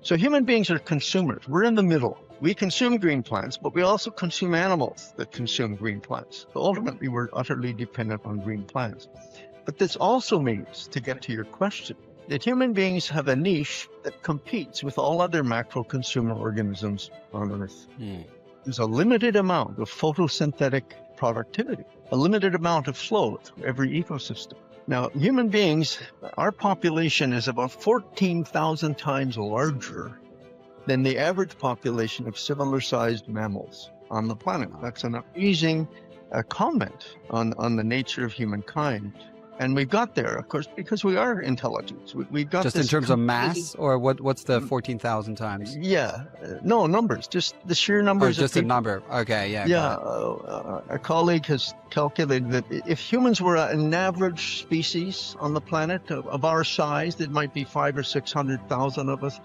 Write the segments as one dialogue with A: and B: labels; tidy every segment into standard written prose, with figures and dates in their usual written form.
A: So human beings are consumers. We're in the middle. We consume green plants, but we also consume animals that consume green plants. So ultimately, we're utterly dependent on green plants. But this also means, to get to your question, that human beings have a niche that competes with all other macro consumer organisms on Earth. There's a limited amount of photosynthetic productivity, a limited amount of flow through every ecosystem. Now, human beings, our population is about 14,000 times larger than the average population of similar-sized mammals on the planet. That's an amazing comment on the nature of humankind. And we got there, of course, because we are intelligent. We've got
B: just in terms of mass, or what's the 14,000 times?
A: Yeah, no, numbers, just the sheer numbers.
B: Just a number. Okay, yeah.
A: Yeah, a colleague has calculated that if humans were an average species on the planet of our size, it might be 500,000 or 600,000 of us,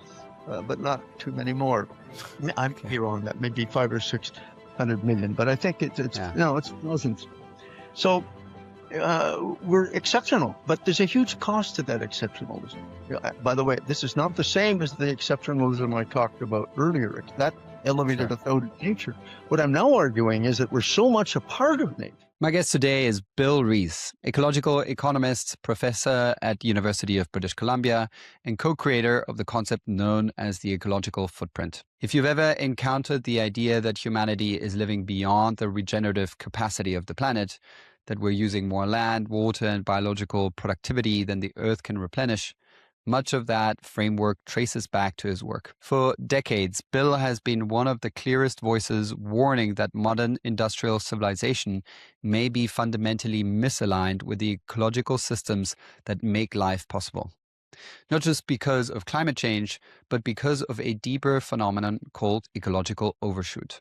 A: but not too many more. I might be wrong. That may be 500 or 600 million, but I think it's thousands. So. We're exceptional, but there's a huge cost to that exceptionalism. By the way, this is not the same as the exceptionalism I talked about earlier. That elevated out of nature. What I'm now arguing is that we're so much a part of nature.
B: My guest today is Bill Rees, ecological economist, professor at the University of British Columbia, and co-creator of the concept known as the ecological footprint. If you've ever encountered the idea that humanity is living beyond the regenerative capacity of the planet, that we're using more land, water, and biological productivity than the Earth can replenish, much of that framework traces back to his work. For decades, Bill has been one of the clearest voices warning that modern industrial civilization may be fundamentally misaligned with the ecological systems that make life possible. Not just because of climate change, but because of a deeper phenomenon called ecological overshoot.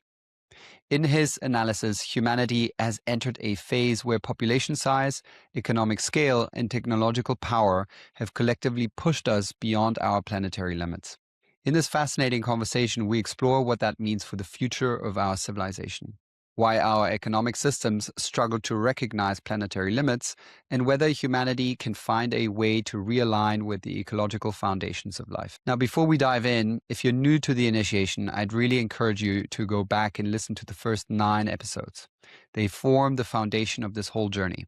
B: In his analysis, humanity has entered a phase where population size, economic scale, and technological power have collectively pushed us beyond our planetary limits. In this fascinating conversation, we explore what that means for the future of our civilization, why our economic systems struggle to recognize planetary limits, and whether humanity can find a way to realign with the ecological foundations of life. Now, before we dive in, if you're new to the initiation, I'd really encourage you to go back and listen to the first 9 episodes. They form the foundation of this whole journey.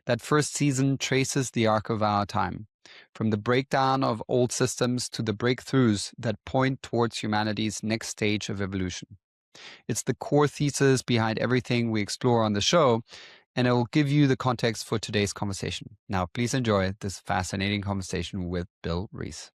B: That first season traces the arc of our time, from the breakdown of old systems to the breakthroughs that point towards humanity's next stage of evolution. It's the core thesis behind everything we explore on the show, and it will give you the context for today's conversation. Now, please enjoy this fascinating conversation with Bill Rees.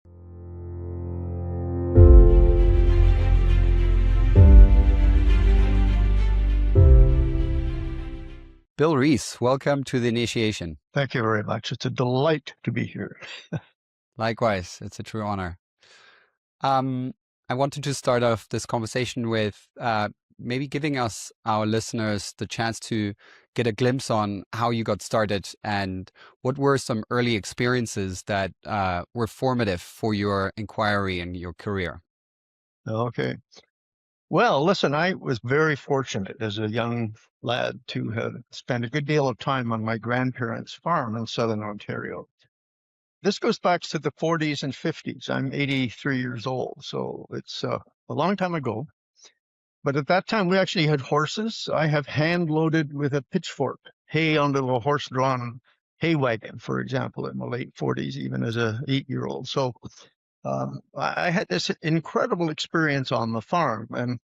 B: Bill Rees, welcome to the initiation.
A: Thank you very much. It's a delight to be here.
B: Likewise, it's a true honor. I wanted to start off this conversation with maybe giving our listeners, the chance to get a glimpse on how you got started and what were some early experiences that were formative for your inquiry and your career.
A: Okay. Well, listen, I was very fortunate as a young lad to have spent a good deal of time on my grandparents' farm in southern Ontario. This goes back to the 40s and 50s. I'm 83 years old, so it's a long time ago. But at that time, we actually had horses. I have hand-loaded with a pitchfork hay onto a horse-drawn hay wagon, for example, in the late 40s, even as an 8-year-old. So I had this incredible experience on the farm. And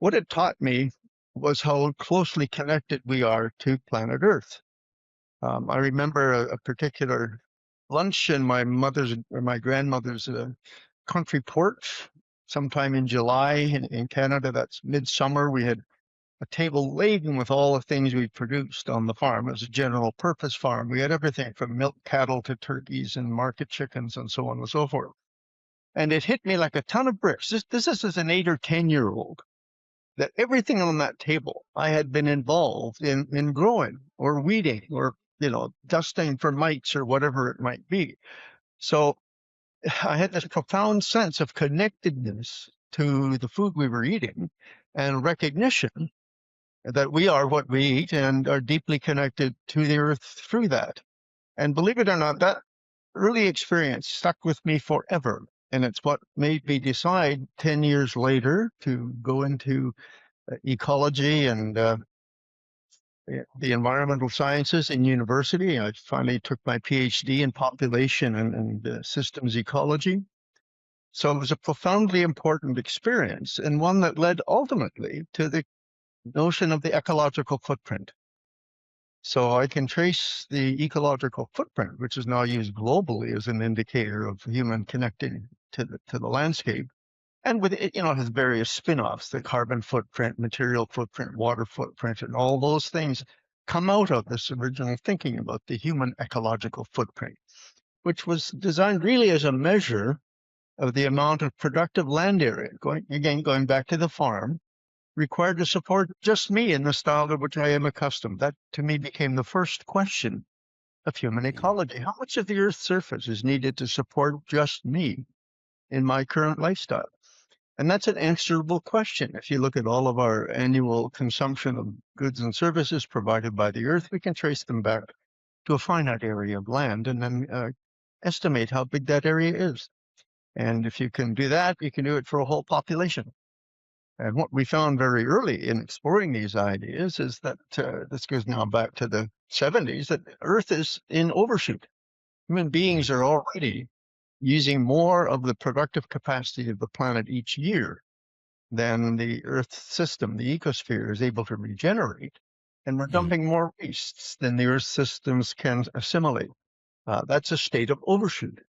A: what it taught me was how closely connected we are to planet Earth. I remember a particular lunch in my grandmother's country porch sometime in July in Canada. That's midsummer. We had a table laden with all the things we produced on the farm. It was a general purpose farm. We had everything from milk cattle to turkeys and market chickens and so on and so forth. And it hit me like a ton of bricks. This is as an 8 or 10-year-old, that everything on that table I had been involved in growing or weeding or dusting for mites or whatever it might be. So I had this profound sense of connectedness to the food we were eating and recognition that we are what we eat and are deeply connected to the earth through that. And believe it or not, that early experience stuck with me forever. And it's what made me decide 10 years later to go into ecology and the environmental sciences in university. I finally took my PhD in population and systems ecology. So it was a profoundly important experience, and one that led ultimately to the notion of the ecological footprint. So I can trace the ecological footprint, which is now used globally as an indicator of human connecting to the landscape. And with it, it has various spin-offs, the carbon footprint, material footprint, water footprint, and all those things come out of this original thinking about the human ecological footprint, which was designed really as a measure of the amount of productive land area, going back to the farm, required to support just me in the style to which I am accustomed. That, to me, became the first question of human ecology. How much of the Earth's surface is needed to support just me in my current lifestyle? And that's an answerable question. If you look at all of our annual consumption of goods and services provided by the Earth, we can trace them back to a finite area of land and then estimate how big that area is. And if you can do that, you can do it for a whole population. And what we found very early in exploring these ideas is that this goes now back to the 70s, that Earth is in overshoot. Human beings are already using more of the productive capacity of the planet each year than the Earth system, the ecosphere, is able to regenerate. And we're dumping more wastes than the Earth systems can assimilate. That's a state of overshoot.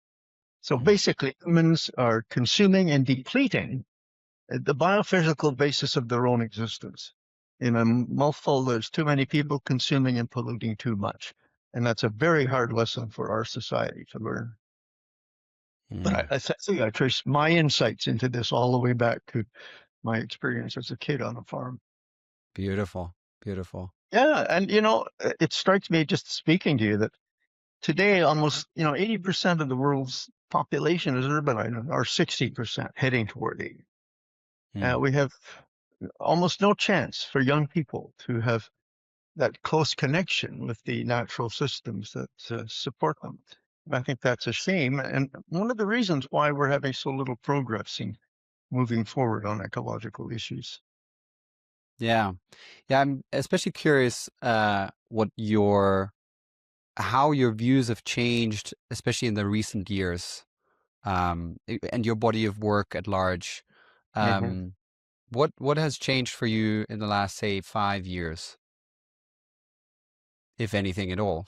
A: So basically, humans are consuming and depleting the biophysical basis of their own existence. In a mouthful, there's too many people consuming and polluting too much. And that's a very hard lesson for our society to learn. But I think I trace my insights into this all the way back to my experience as a kid on a farm.
B: Beautiful, beautiful.
A: Yeah, and it strikes me just speaking to you that today almost 80% of the world's population is urban, or 60% heading toward 80. We have almost no chance for young people to have that close connection with the natural systems that support them. I think that's a shame, and one of the reasons why we're having so little progress in moving forward on ecological issues.
B: Yeah. Yeah, I'm especially curious how your views have changed, especially in the recent years, and your body of work at large.
A: Mhm.
B: What has changed for you in the last, say, 5 years, if anything at all?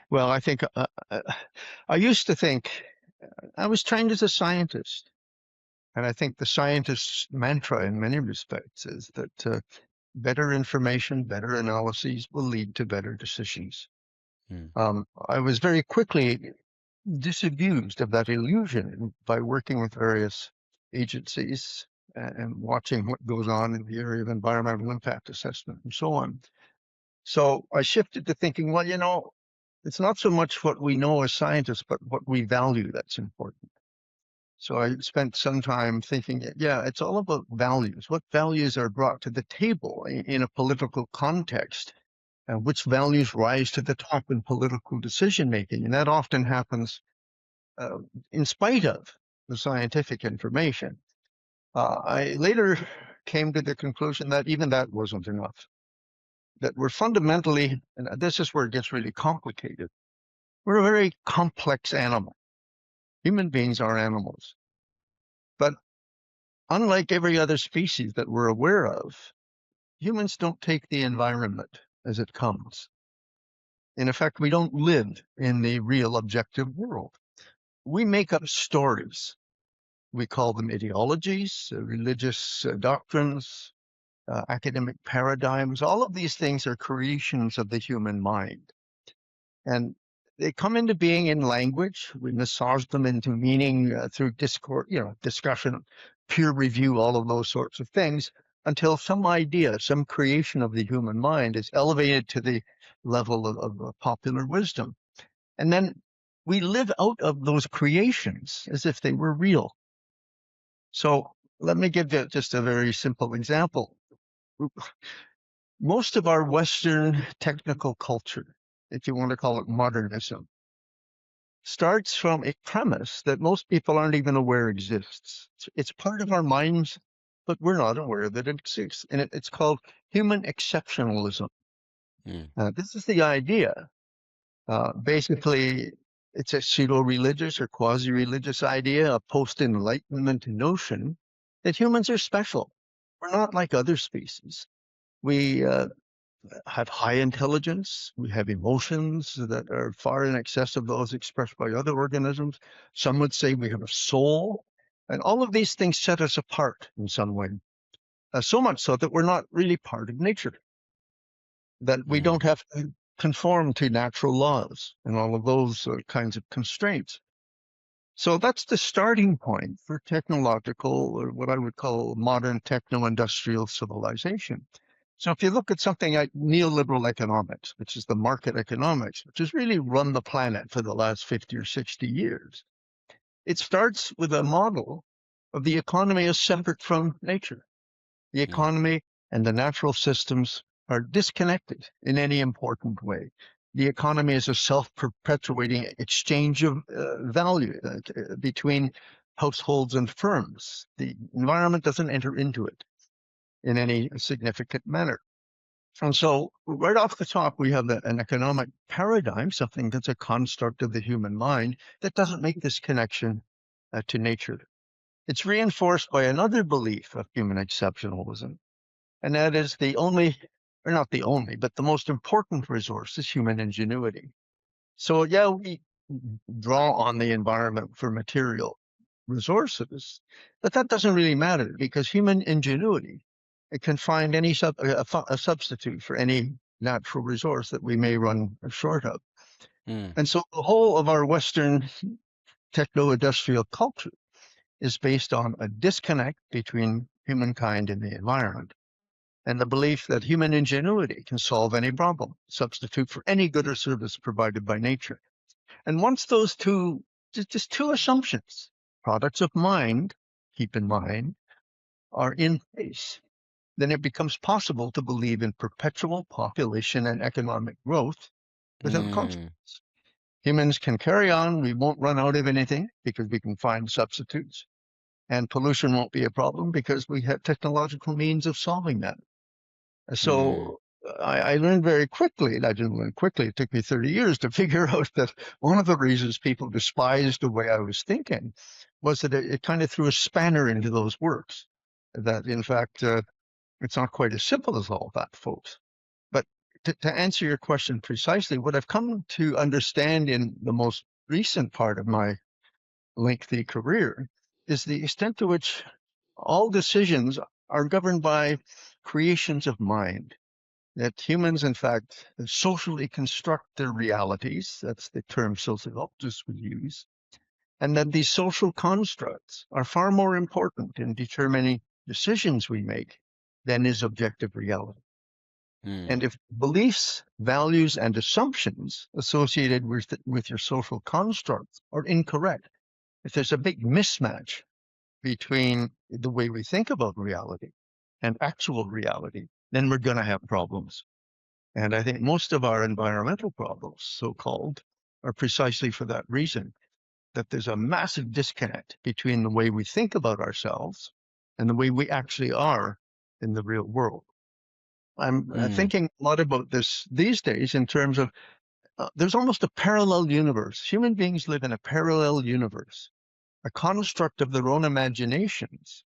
A: Well, I think I used to think I was trained as a scientist, and I think the scientist's mantra in many respects is that better information, better analyses will lead to better decisions. I was very quickly disabused of that illusion by working with various agencies and watching what goes on in the area of environmental impact assessment and so on. So I shifted to thinking, well, it's not so much what we know as scientists, but what we value that's important. So I spent some time thinking, yeah, it's all about values. What values are brought to the table in a political context, and which values rise to the top in political decision making? And that often happens in spite of the scientific information. I later came to the conclusion that even that wasn't enough, that we're fundamentally, and this is where it gets really complicated, we're a very complex animal. Human beings are animals. But unlike every other species that we're aware of, humans don't take the environment as it comes. In effect, we don't live in the real objective world. We make up stories. We call them ideologies, religious doctrines, academic paradigms. All of these things are creations of the human mind. And they come into being in language. We massage them into meaning through discourse, discussion, peer review, all of those sorts of things, until some idea, some creation of the human mind is elevated to the level of popular wisdom. And then we live out of those creations as if they were real. So let me give you just a very simple example. Most of our Western technical culture, if you want to call it modernism, starts from a premise that most people aren't even aware exists. It's part of our minds, but we're not aware that it exists. And it's called human exceptionalism.
B: Mm.
A: This is the idea. Basically, it's a pseudo-religious or quasi-religious idea, a post-enlightenment notion that humans are special. We're not like other species. We have high intelligence. We have emotions that are far in excess of those expressed by other organisms. Some would say we have a soul. And all of these things set us apart in some way. So much so that we're not really part of nature, that we don't
B: Mm.
A: have to conform to natural laws and all of those kinds of constraints. So that's the starting point for technological, or what I would call modern techno-industrial civilization. So if you look at something like neoliberal economics, which is the market economics, which has really run the planet for the last 50 or 60 years, it starts with a model of the economy as separate from nature. The
B: Mm.
A: economy and the natural systems are disconnected in any important way. The economy is a self-perpetuating exchange of value between households and firms. The environment doesn't enter into it in any significant manner. And so right off the top, we have an economic paradigm, something that's a construct of the human mind that doesn't make this connection to nature. It's reinforced by another belief of human exceptionalism, and that is the only, or not the only, but the most important resource is human ingenuity. So yeah, we draw on the environment for material resources, but that doesn't really matter because human ingenuity, it can find any a substitute for any natural resource that we may run short of.
B: Mm.
A: And so the whole of our Western techno-industrial culture is based on a disconnect between humankind and the environment, and the belief that human ingenuity can solve any problem, substitute for any good or service provided by nature. And once those two, just two assumptions, products of mind, keep in mind, are in place, then it becomes possible to believe in perpetual population and economic growth without
B: Mm.
A: consequence. Humans can carry on. We won't run out of anything because we can find substitutes. And pollution won't be a problem because we have technological means of solving that.
B: Mm.
A: So I learned very quickly, and I didn't learn quickly, it took me 30 years to figure out that one of the reasons people despised the way I was thinking was that it kind of threw a spanner into those works. That, in fact, it's not quite as simple as all that, folks. But to answer your question precisely, what I've come to understand in the most recent part of my lengthy career is the extent to which all decisions are governed by creations of mind. That humans, in fact, socially construct their realities. That's the term sociologists would use. And that these social constructs are far more important in determining decisions we make than is objective reality.
B: Mm.
A: And if beliefs, values, and assumptions associated with your social constructs are incorrect, if there's a big mismatch between the way we think about reality and actual reality, then we're going to have problems. And I think most of our environmental problems, so-called, are precisely for that reason, that there's a massive disconnect between the way we think about ourselves and the way we actually are in the real world. I'm
B: Mm.
A: thinking a lot about this these days in terms of there's almost a parallel universe. Human beings live in a parallel universe, a construct of their own imaginations,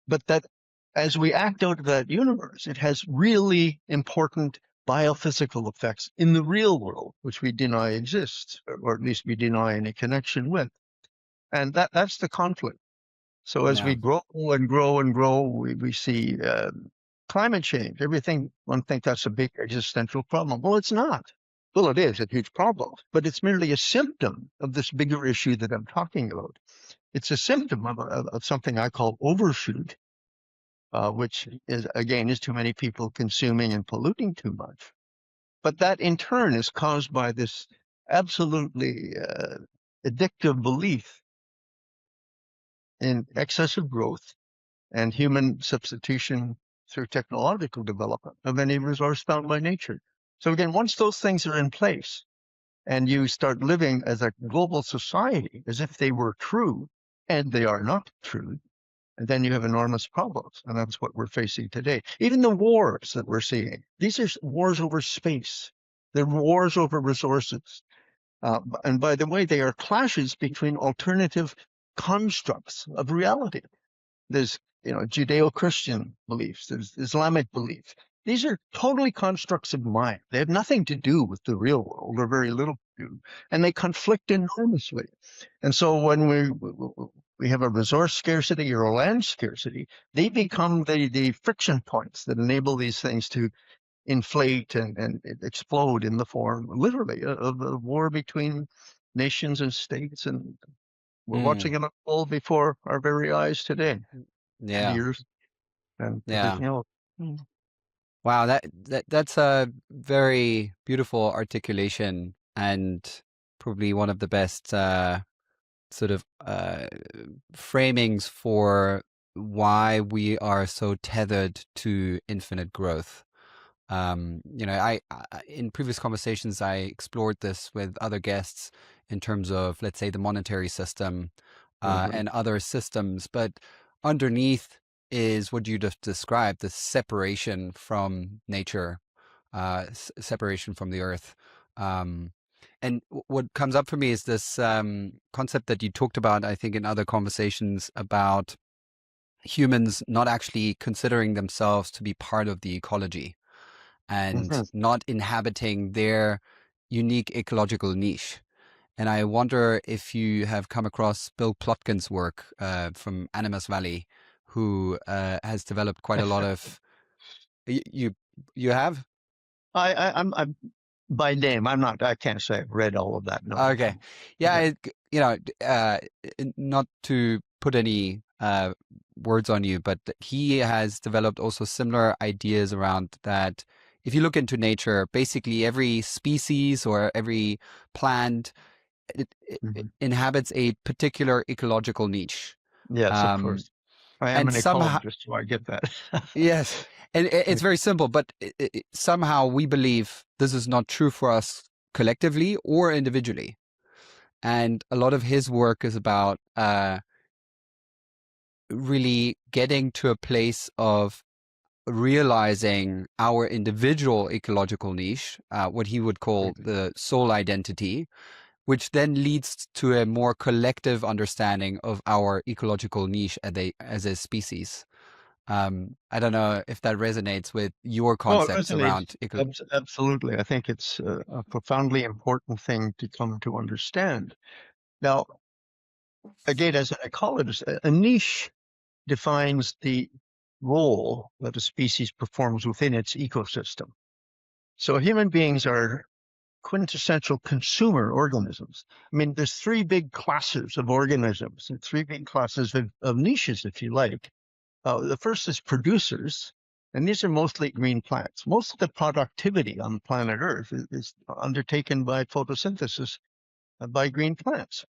A: but that as we act out of that universe, it has really important biophysical effects in the real world, which we deny exists, or at least we deny any connection with. And that's the conflict. So as we
B: Yeah.
A: grow and grow and grow, we see climate change, everything. One thinks that's a big existential problem. Well, it's not. Well, it is a huge problem, but it's merely a symptom of this bigger issue that I'm talking about. It's a symptom of something I call overshoot, which is, again, is too many people consuming and polluting too much. But that in turn is caused by this absolutely addictive belief in excessive growth and human substitution through technological development of any resource found by nature. So again, once those things are in place, and you start living as a global society as if they were true, and they are not true, and then you have enormous problems. And that's what we're facing today. Even the wars that we're seeing, these are wars over space. They're wars over resources. And by the way, they are clashes between alternative constructs of reality. There's, Judeo-Christian beliefs, there's Islamic beliefs. These are totally constructs of mind. They have nothing to do with the real world, or very little to do, and they conflict enormously. And so when we have a resource scarcity or a land scarcity, they become the friction points that enable these things to inflate and explode in the form, literally, of a war between nations and states. And we're
B: Mm,
A: watching it unfold before our very eyes today,
B: yeah.
A: years and
B: Yeah.
A: everything else. Mm.
B: Wow, that's a very beautiful articulation and probably one of the best sort of framings for why we are so tethered to infinite growth. In previous conversations, I explored this with other guests in terms of, let's say, the monetary system
A: Uh-huh.
B: and other systems, but underneath is what you just described, the separation from nature, separation from the earth. Um, and what comes up for me is this concept that you talked about, I think, in other conversations about humans not actually considering themselves to be part of the ecology and
A: Mhm.
B: not inhabiting their unique ecological niche. And I wonder if you have come across Bill Plotkin's work from Animas Valley, who has developed quite a lot of. You you have?
A: I'm by name. I'm not. I can't say I've read all of that. No.
B: Okay. Yeah,
A: Yeah.
B: not to put any words on you, but he has developed also similar ideas around that. If you look into nature, basically every species or every plant it
A: Mhm.
B: inhabits a particular ecological niche.
A: Yes, of
B: Um,
A: course. I am
B: and
A: an
B: somehow,
A: ecologist, so I get that.
B: yes, and it's very simple, but somehow we believe this is not true for us collectively or individually. And a lot of his work is about really getting to a place of realizing our individual ecological niche, what he would call the soul identity, which then leads to a more collective understanding of our ecological niche as a species. I don't know if that resonates with your
A: Oh, it
B: concepts
A: resonates.
B: around ecology.
A: Absolutely. I think it's a profoundly important thing to come to understand. Now, again, as an ecologist, a niche defines the role that a species performs within its ecosystem. So human beings are quintessential consumer organisms. I mean, there's three big classes of organisms and three big classes of niches, if you like. The first is producers, and these are mostly green plants. Most of the productivity on planet Earth is undertaken by photosynthesis by green plants.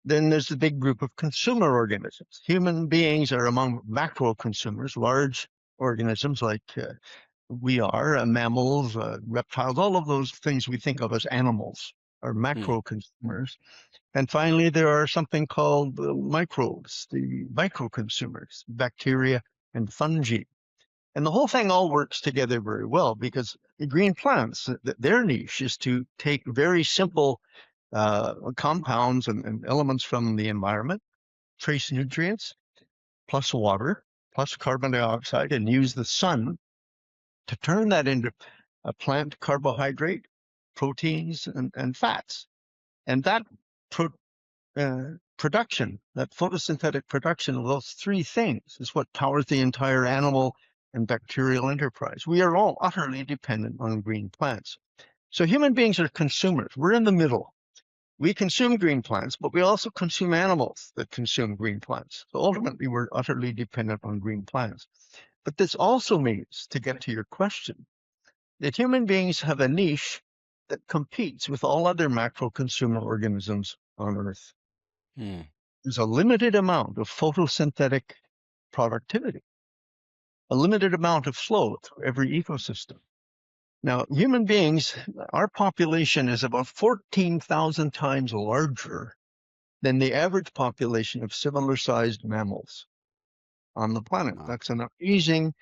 A: Then there's the big group of consumer organisms. Human beings are among macro consumers, large organisms like we are, mammals, reptiles, all of those things we think of as animals are
B: Hmm.
A: macro consumers. And finally, there are something called microbes, the micro consumers, bacteria and fungi. And the whole thing all works together very well because the green plants, their niche is to take very simple compounds and elements from the environment, trace nutrients, plus water, plus carbon dioxide, and use the sun to turn that into a plant carbohydrate, proteins, and fats. And that pro- production, that photosynthetic production of those three things is what powers the entire animal and bacterial enterprise. We are all utterly dependent on green plants. So human beings are consumers. We're in the middle. We consume green plants, but we also consume animals that consume green plants. So ultimately, we're utterly dependent on green plants. But this also means, to get to your question, that human beings have a niche that competes with all other macro consumer organisms on Earth.
B: Hmm.
A: There's a limited amount of photosynthetic productivity, a limited amount of flow through every ecosystem. Now, human beings, our population is about 14,000 times larger than the average population of similar-sized mammals on the planet.
B: Wow.
A: That's an amazing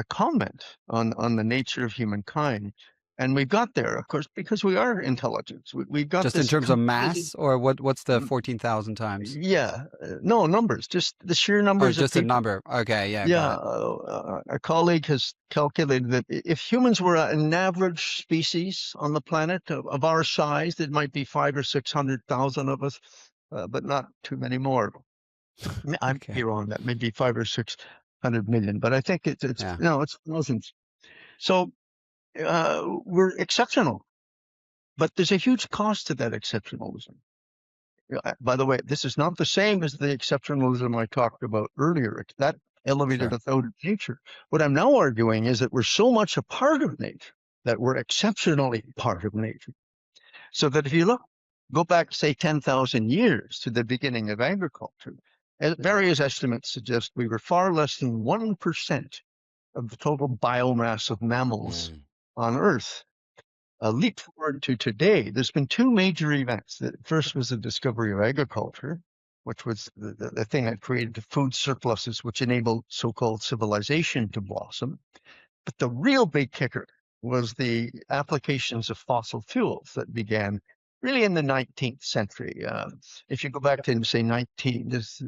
A: comment on the nature of humankind. And we got there, of course, because we are intelligent. We've got
B: Just in
A: this
B: terms of
A: competitive,
B: mass, or what's the 14,000 times?
A: yeah, no numbers, just the sheer
B: Oh,
A: numbers of
B: just a
A: people.
B: number. Okay, yeah,
A: Yeah,
B: got it.
A: a colleague has calculated that if humans were an average species on the planet of our size, there might be 500,000 or 600,000 of us, but not too many more. I may be
B: Okay.
A: wrong. That may be 500 or 600 million, but I think it's
B: Yeah.
A: no, it's thousands. So we're exceptional, but there's a huge cost to that exceptionalism. By the way, this is not the same as the exceptionalism I talked about earlier. That elevated
B: Sure.
A: us out of nature. What I'm now arguing is that we're so much a part of nature that we're exceptionally part of nature. So that if you go back, say, 10,000 years to the beginning of agriculture, various estimates suggest we were far less than 1% of the total biomass of mammals
B: Mm.
A: on Earth. A leap forward to today, there's been two major events. The first was the discovery of agriculture, which was the thing that created the food surpluses, which enabled so-called civilization to blossom. But the real big kicker was the applications of fossil fuels that began really in the 19th century. If you go back to, say, 18th,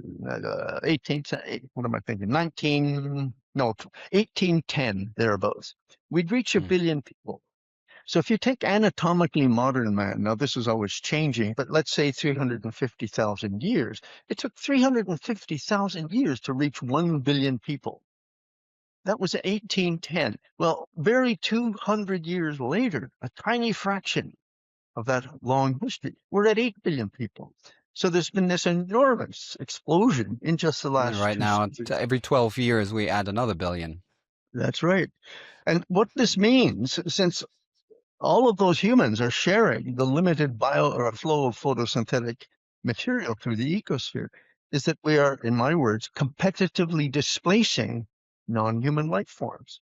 A: what am I thinking? 1810, thereabouts, we'd reach a
B: Mm.
A: billion people. So if you take anatomically modern man, now this is always changing, but let's say 350,000 years, it took 350,000 years to reach 1 billion people. That was 1810. Well, very 200 years later, a tiny fraction of that long history, we're at 8 billion people. So there's been this enormous explosion in just the
B: And
A: last
B: right
A: two
B: now,
A: centuries.
B: every 12 years, we add another billion.
A: That's right. And what this means, since all of those humans are sharing the limited flow of photosynthetic material through the ecosphere, is that we are, in my words, competitively displacing non-human life forms.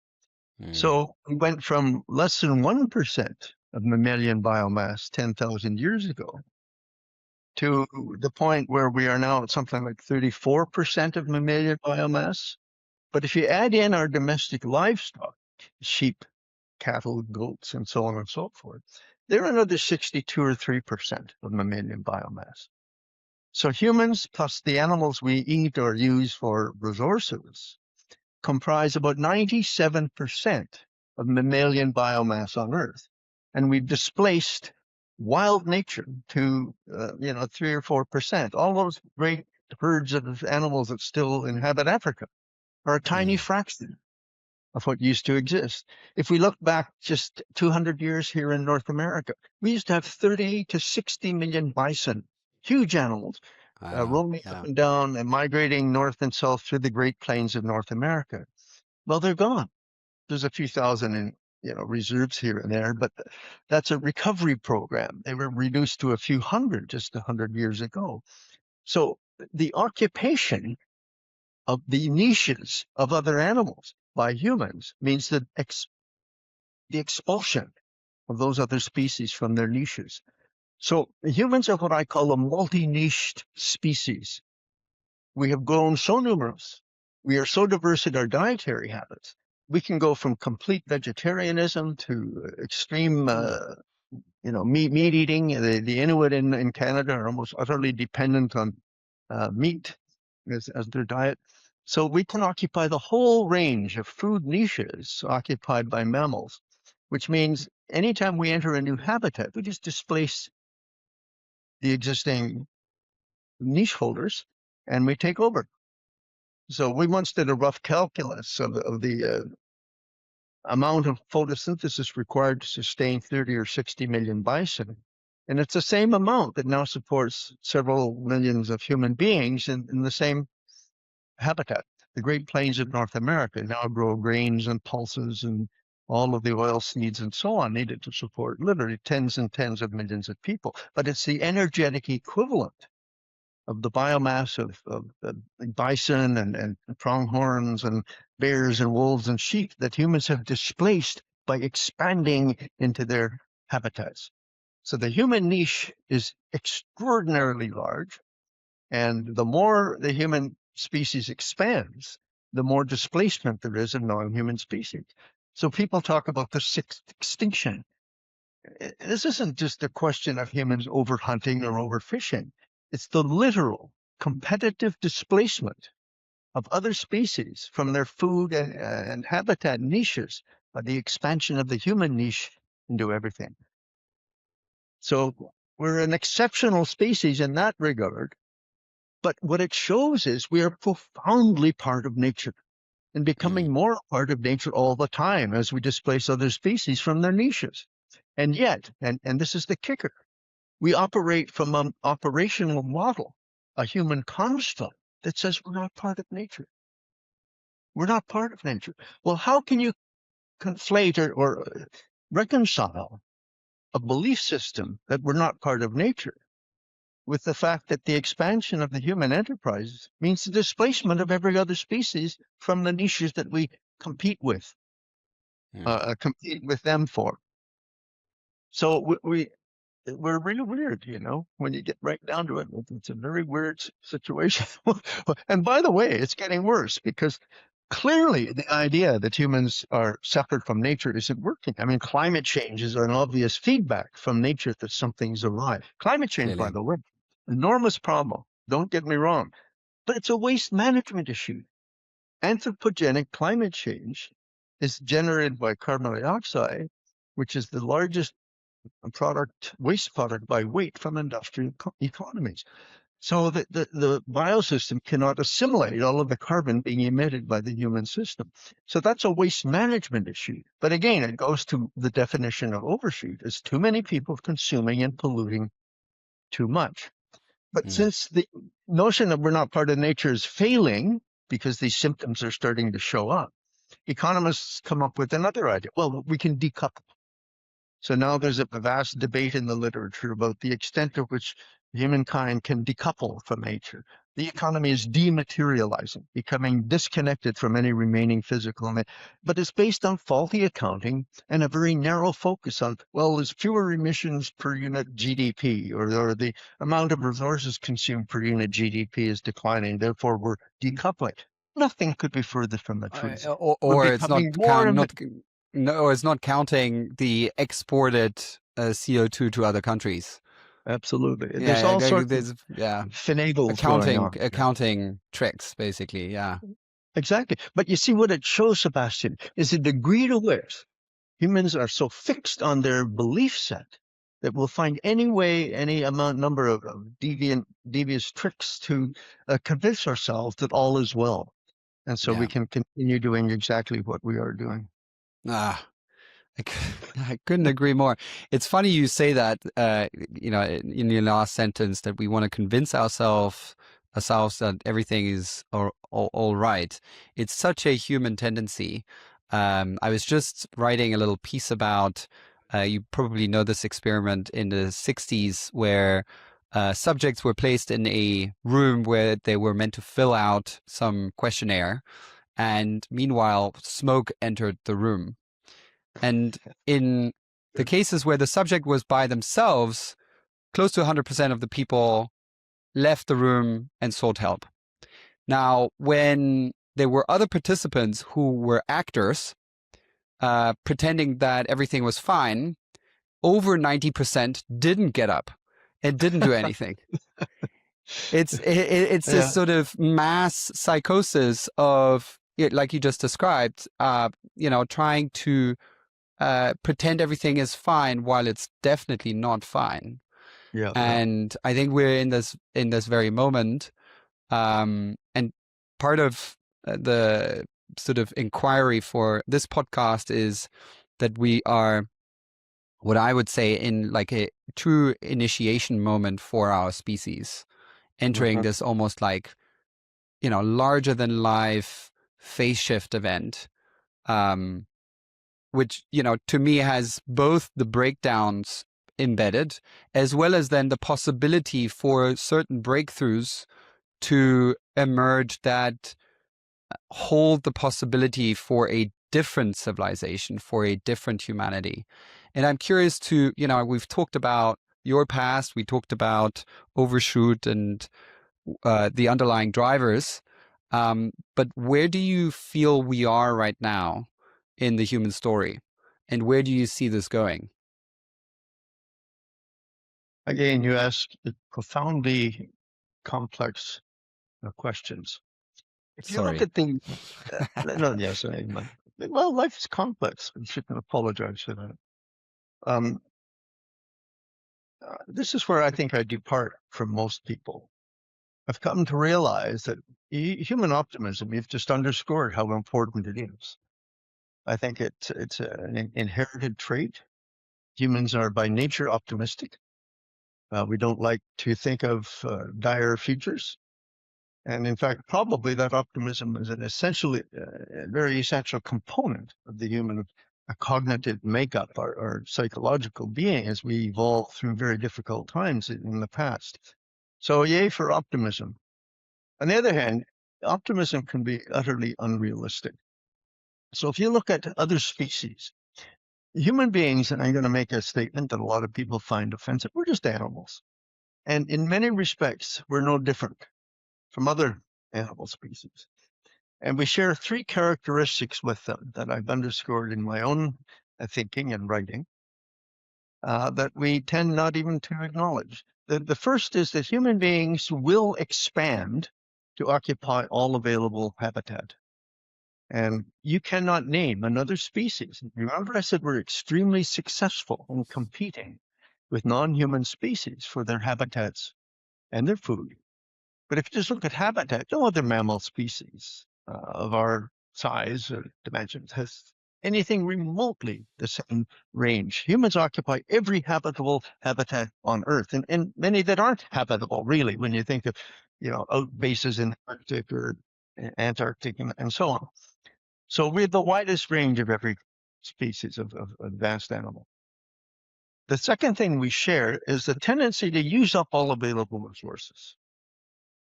B: Mm.
A: So we went from less than 1% of mammalian biomass 10,000 years ago to the point where we are now at something like 34% of mammalian biomass. But if you add in our domestic livestock, sheep, cattle, goats, and so on and so forth, they're another 62 or 3% of mammalian biomass. So humans plus the animals we eat or use for resources comprise about 97% of mammalian biomass on Earth. And we've displaced wild nature to, 3 or 4%. All those great herds of animals that still inhabit Africa are a tiny
B: Mm.
A: fraction of what used to exist. If we look back just 200 years here in North America, we used to have 30 to 60 million bison, huge animals,
B: Wow.
A: roaming up
B: Yeah.
A: and down and migrating north and south through the Great Plains of North America. Well, they're gone. There's a few thousand in reserves here and there, but that's a recovery program. They were reduced to a few hundred just 100 years ago. So the occupation of the niches of other animals by humans means that the expulsion of those other species from their niches. So humans are what I call a multi-niched species. We have grown so numerous. We are so diverse in our dietary habits. We can go from complete vegetarianism to extreme,
B: Mm.
A: meat eating. The Inuit in Canada are almost utterly dependent on meat as their diet. So we can occupy the whole range of food niches occupied by mammals, which means anytime we enter a new habitat, we just displace the existing niche holders and we take over. So we once did a rough calculus of the amount of photosynthesis required to sustain 30 or 60 million bison. And it's the same amount that now supports several millions of human beings in the same habitat. The Great Plains of North America now grow grains and pulses and all of the oil seeds and so on needed to support literally tens and tens of millions of people. But it's the energetic equivalent of the biomass of bison and pronghorns and bears and wolves and sheep that humans have displaced by expanding into their habitats. So the human niche is extraordinarily large, and the more the human species expands, the more displacement there is of non-human species. So people talk about the sixth extinction. This isn't just a question of humans overhunting or overfishing. It's the literal competitive displacement of other species from their food and habitat niches by the expansion of the human niche into everything. So we're an exceptional species in that regard. But what it shows is we are profoundly part of nature and becoming more part of nature all the time as we displace other species from their niches. And yet, and this is the kicker, we operate from an operational model, a human construct that says we're not part of nature. We're not part of nature. Well, how can you conflate or reconcile a belief system that we're not part of nature with the fact that the expansion of the human enterprise means the displacement of every other species from the niches that we compete with them for? So we're really weird, when you get right down to it. It's a very weird situation. And by the way, it's getting worse because clearly the idea that humans are separate from nature isn't working. I mean, climate change is an obvious feedback from nature that something's awry. Climate change, by
B: Clearly.
A: the way, enormous problem. Don't get me wrong, but it's a waste management issue. Anthropogenic climate change is generated by carbon dioxide, which is the largest waste product by weight from industrial economies. So the biosystem cannot assimilate all of the carbon being emitted by the human system. So that's a waste management issue. But again, it goes to the definition of overshoot as too many people consuming and polluting too much. But since the notion that we're not part of nature is failing because these symptoms are starting to show up, economists come up with another idea. Well, we can decouple. So now there's a vast debate in the literature about the extent to which humankind can decouple from nature. The economy is dematerializing, becoming disconnected from any remaining physical, but it's based on faulty accounting and a very narrow focus on, well, there's fewer emissions per unit GDP, or the amount of resources consumed per unit GDP is declining, therefore we're decoupling. Nothing could be further from the truth.
B: Or it's not it's not counting the exported CO2 to other countries.
A: Absolutely. There's all sorts of finagles going on.
B: Accounting tricks, basically. Yeah.
A: Exactly. But you see what it shows, Sebastian, is the degree to which humans are so fixed on their belief set that we'll find any number of devious tricks to convince ourselves that all is well. And so we can continue doing exactly what we are doing.
B: I couldn't agree more. It's funny you say that, in your last sentence, that we want to convince ourselves that everything is all right. It's such a human tendency. I was just writing a little piece about, you probably know this experiment in the 60s where subjects were placed in a room where they were meant to fill out some questionnaire. And meanwhile, smoke entered the room. And in the cases where the subject was by themselves, close to 100% of the people left the room and sought help. Now, when there were other participants who were actors, pretending that everything was fine, over 90% didn't get up and didn't do anything. It's this sort of mass psychosis of, like you just described, trying to pretend everything is fine while it's definitely not fine. And I think we're in this very moment. And part of the sort of inquiry for this podcast is that we are, what I would say, in like a true initiation moment for our species, entering this almost like, larger than life phase shift event. Which, to me has both the breakdowns embedded, as well as then the possibility for certain breakthroughs to emerge that hold the possibility for a different civilization, for a different humanity. And I'm curious to, we've talked about your past, we talked about overshoot and the underlying drivers. But where do you feel we are right now in the human story? And where do you see this going?
A: Again, you ask profoundly complex questions. If you look
B: Sorry.
A: at the, no, yes, well, life is complex. I shouldn't apologize for that. This is where I think I depart from most people. I've come to realize that human optimism, you've just underscored how important it is. I think it's an inherited trait. Humans are by nature optimistic. We don't like to think of dire futures. And in fact, probably that optimism is an essentially, very essential component of the human cognitive makeup, our psychological being as we evolve through very difficult times in the past. So yay for optimism. On the other hand, optimism can be utterly unrealistic. So if you look at other species, human beings, and I'm going to make a statement that a lot of people find offensive, we're just animals. And in many respects, we're no different from other animal species. And we share three characteristics with them that I've underscored in my own thinking and writing that we tend not even to acknowledge. The first is that human beings will expand to occupy all available habitat. And you cannot name another species. Remember, I said we're extremely successful in competing with non-human species for their habitats and their food. But if you just look at habitat, no other mammal species of our size or dimensions has anything remotely the same range. Humans occupy every habitable habitat on Earth, and many that aren't habitable, really, when you think of, out bases in the Arctic or Antarctic and so on. So we have the widest range of every species of advanced animal. The second thing we share is the tendency to use up all available resources.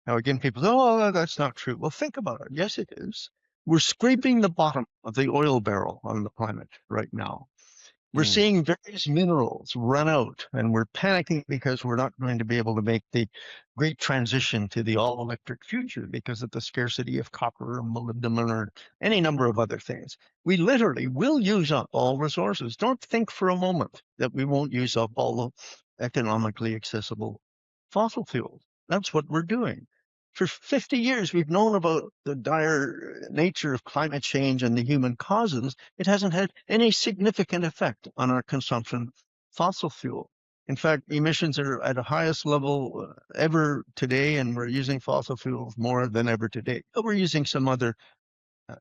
A: Now, again, people say, oh, that's not true. Well, think about it. Yes, it is. We're scraping the bottom of the oil barrel on the planet right now. We're seeing various minerals run out, and we're panicking because we're not going to be able to make the great transition to the all-electric future because of the scarcity of copper or molybdenum or any number of other things. We literally will use up all resources. Don't think for a moment that we won't use up all the economically accessible fossil fuels. That's what we're doing. For 50 years, we've known about the dire nature of climate change and the human causes. It hasn't had any significant effect on our consumption of fossil fuel. In fact, emissions are at the highest level ever today, and we're using fossil fuels more than ever today. But we're using some other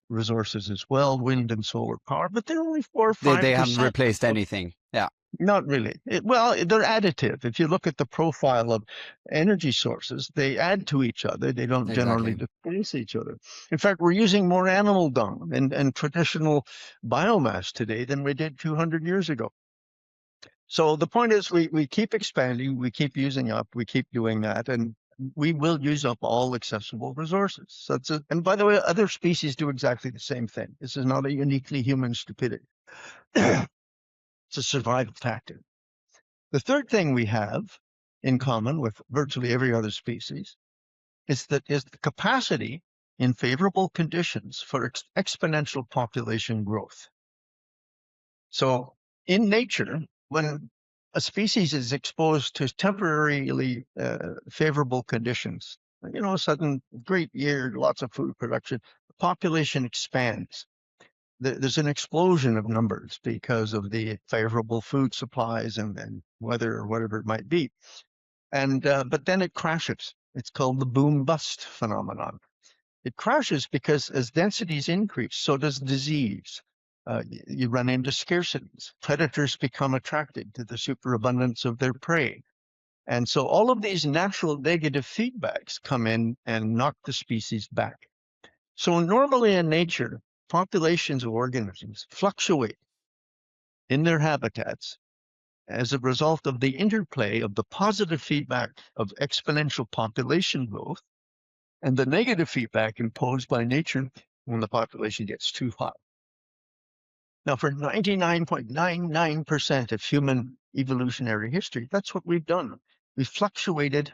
A: resources as well, wind and solar power, but they're only 4 or
B: They haven't
A: 5%.
B: replaced anything. Yeah.
A: Not really. Well, they're additive. If you look at the profile of energy sources, they add to each other. They don't generally
B: Exactly.
A: displace each other. In fact, we're using more animal dung and traditional biomass today than we did 200 years ago. So the point is we keep expanding, we keep using up, we keep doing that, and we will use up all accessible resources. So and by the way, other species do exactly the same thing. This is not a uniquely human stupidity. It's a survival tactic. The third thing we have in common with virtually every other species is the capacity in favorable conditions for exponential population growth. So in nature, when a species is exposed to temporarily favorable conditions, a sudden great year, lots of food production, the population expands. There's an explosion of numbers because of the favorable food supplies and weather or whatever it might be. And but then it crashes. It's called the boom-bust phenomenon. It crashes because as densities increase, so does disease. You run into scarcities. Predators become attracted to the superabundance of their prey. And so all of these natural negative feedbacks come in and knock the species back. So normally in nature, populations of organisms fluctuate in their habitats as a result of the interplay of the positive feedback of exponential population growth and the negative feedback imposed by nature when the population gets too high. Now, for 99.99% of human evolutionary history, that's what we've done. We've fluctuated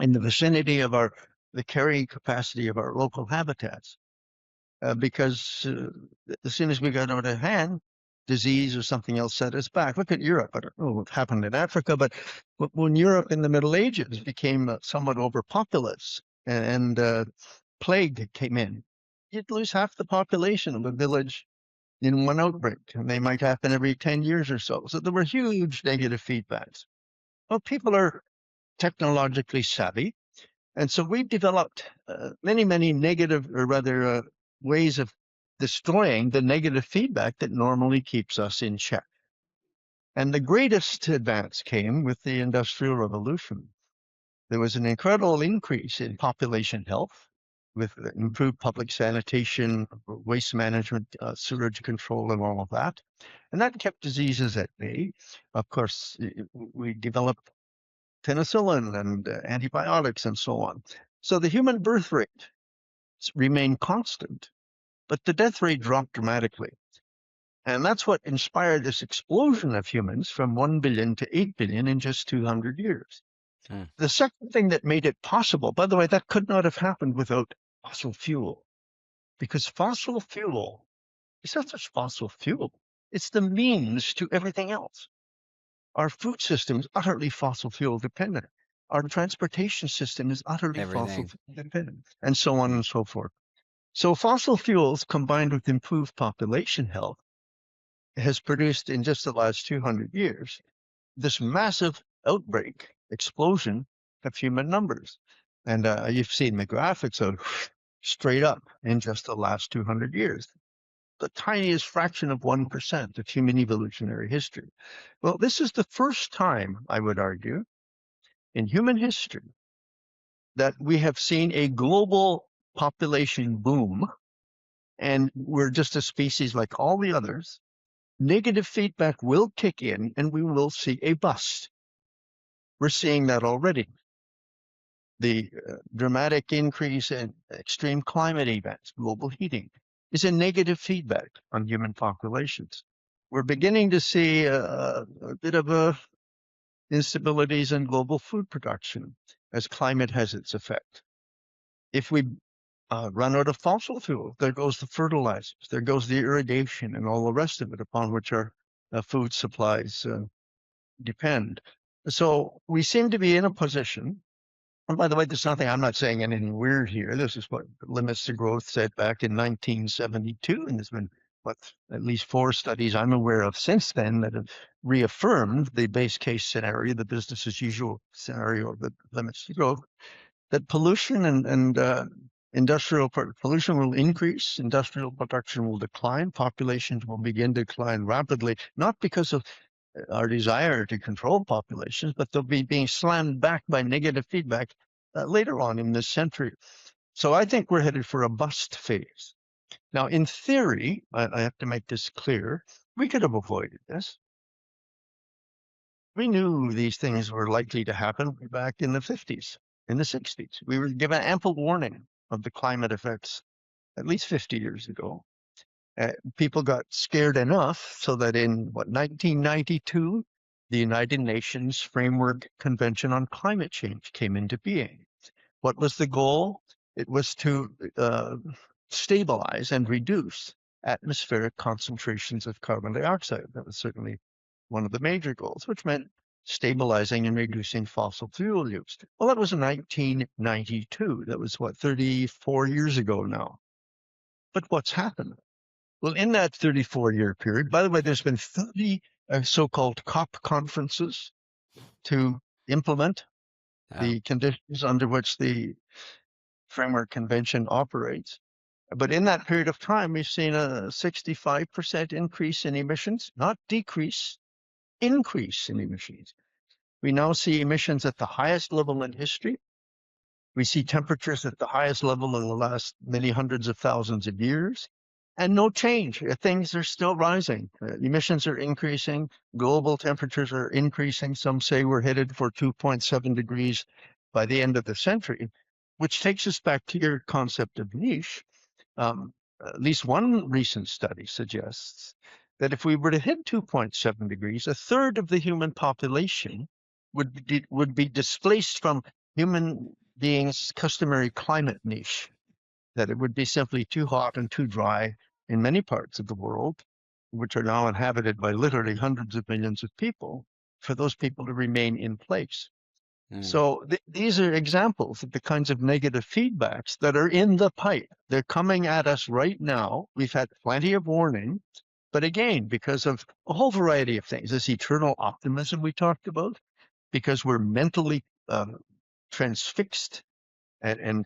A: in the vicinity of the carrying capacity of our local habitats because as soon as we got out of hand, disease or something else set us back. Look at Europe. I don't know what happened in Africa, but when Europe in the Middle Ages became somewhat overpopulous and plague came in, you'd lose half the population of a village in one outbreak, and they might happen every 10 years or so. So there were huge negative feedbacks. Well, people are technologically savvy, and so we've developed many, many negative, or rather, ways of destroying the negative feedback that normally keeps us in check. And the greatest advance came with the Industrial Revolution. There was an incredible increase in population health with improved public sanitation, waste management, sewage control, and all of that. And that kept diseases at bay. Of course, we developed penicillin and antibiotics and so on. So the human birth rate remained constant, but the death rate dropped dramatically. And that's what inspired this explosion of humans from 1 billion to 8 billion in just 200 years. The second thing that made it possible, by the way, that could not have happened without fossil fuel, because fossil fuel is not just fossil fuel, it's the means to everything else. Our food system is utterly fossil fuel dependent. Our transportation system is utterly fossil fuel dependent, and so on and so forth. So fossil fuels combined with improved population health has produced in just the last 200 years this massive outbreak, explosion of human numbers. And you've seen the graphics of straight up in just the last 200 years. The tiniest fraction of 1% of human evolutionary history. Well, this is the first time, I would argue, in human history that we have seen a global population boom, and we're just a species like all the others. Negative feedback will kick in, and we will see a bust. We're seeing that already. The dramatic increase in extreme climate events, global heating, is a negative feedback on human populations. We're beginning to see a bit of instabilities in global food production as climate has its effect. If we run out of fossil fuel, there goes the fertilizers, there goes the irrigation and all the rest of it upon which our food supplies depend. So we seem to be in a position. And by the way, there's nothing, I'm not saying anything weird here. This is what Limits to Growth said back in 1972. And there's been, at least 4 studies I'm aware of since then that have reaffirmed the base case scenario, the business as usual scenario of the Limits to Growth, that pollution and industrial pollution will increase, industrial production will decline, populations will begin to decline rapidly, not because of our desire to control populations, but they'll be being slammed back by negative feedback later on in this century. So I think we're headed for a bust phase. Now, in theory, I have to make this clear, we could have avoided this. We knew these things were likely to happen back in the 50s, in the 60s. We were given ample warning of the climate effects at least 50 years ago. People got scared enough so that in 1992, the United Nations Framework Convention on Climate Change came into being. What was the goal? It was to stabilize and reduce atmospheric concentrations of carbon dioxide. That was certainly one of the major goals, which meant stabilizing and reducing fossil fuel use. Well, that was in 1992. That was 34 years ago now. But what's happened? Well, in that 34-year period, by the way, there's been 30 so-called COP conferences to implement the conditions under which the Framework Convention operates. But in that period of time, we've seen a 65% increase in emissions, not decrease, increase in emissions. We now see emissions at the highest level in history. We see temperatures at the highest level in the last many hundreds of thousands of years. And no change. Things are still rising. Emissions are increasing. Global temperatures are increasing. Some say we're headed for 2.7 degrees by the end of the century, which takes us back to your concept of niche. at least one recent study suggests that if we were to hit 2.7 degrees, a third of the human population would be displaced from human beings' customary climate niche, that it would be simply too hot and too dry in many parts of the world, which are now inhabited by literally hundreds of millions of people, for those people to remain in place. So these are examples of the kinds of negative feedbacks that are in the pipe. They're coming at us right now. We've had plenty of warning, but again, because of a whole variety of things, this eternal optimism we talked about, because we're mentally transfixed and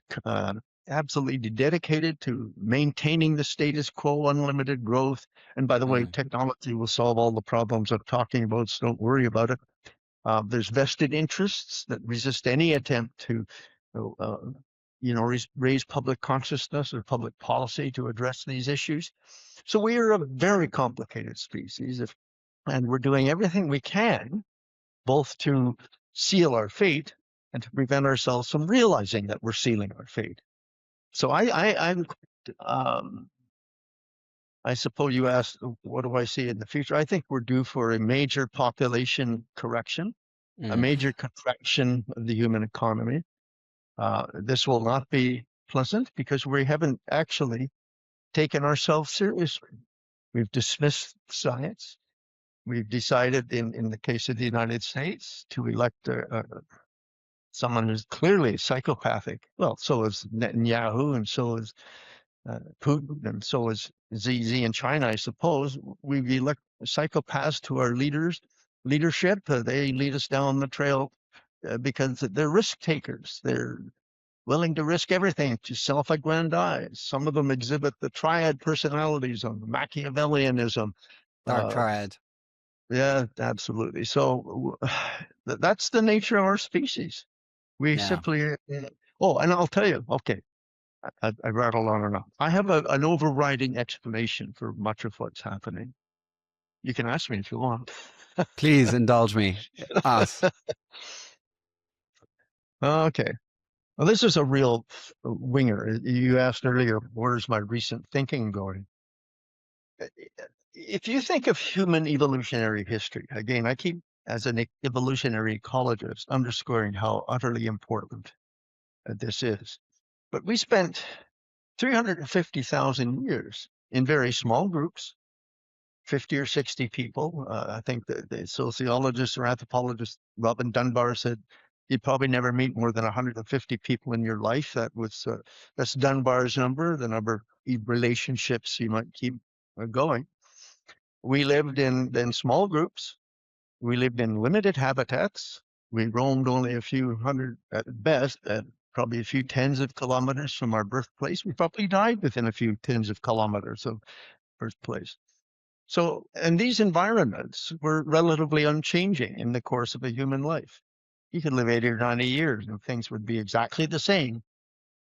A: absolutely dedicated to maintaining the status quo, unlimited growth. And by the way, technology will solve all the problems I'm talking about, so don't worry about it. There's vested interests that resist any attempt to, raise public consciousness or public policy to address these issues. So we are a very complicated species, and we're doing everything we can, both to seal our fate and to prevent ourselves from realizing that we're sealing our fate. So I suppose you asked, what do I see in the future? I think we're due for a major population correction, a major contraction of the human economy. This will not be pleasant because we haven't actually taken ourselves seriously. We've dismissed science. We've decided, in the case of the United States, to elect someone who's clearly psychopathic. Well, so is Netanyahu, and so is Putin, and so is Xi in China, I suppose. We elect psychopaths to our leadership. They lead us down the trail because they're risk takers. They're willing to risk everything to self-aggrandize. Some of them exhibit the triad personalities of Machiavellianism.
B: Dark triad.
A: Yeah, absolutely. So that's the nature of our species. We simply, and I'll tell you, okay, I rattled on enough. I have an overriding explanation for much of what's happening. You can ask me if you want.
B: Please indulge me. Ask.
A: Okay. Well, this is a real winger. You asked earlier, where's my recent thinking going? If you think of human evolutionary history, again, I keep, as an evolutionary ecologist, underscoring how utterly important this is. But we spent 350,000 years in very small groups, 50 or 60 people. I think the sociologist or anthropologist Robin Dunbar said you'd probably never meet more than 150 people in your life. That's Dunbar's number, the number of relationships you might keep going. We lived in small groups. We lived in limited habitats. We roamed only a few hundred at best, probably a few tens of kilometers from our birthplace. We probably died within a few tens of kilometers of birthplace. So, and these environments were relatively unchanging in the course of a human life. You could live 80 or 90 years and things would be exactly the same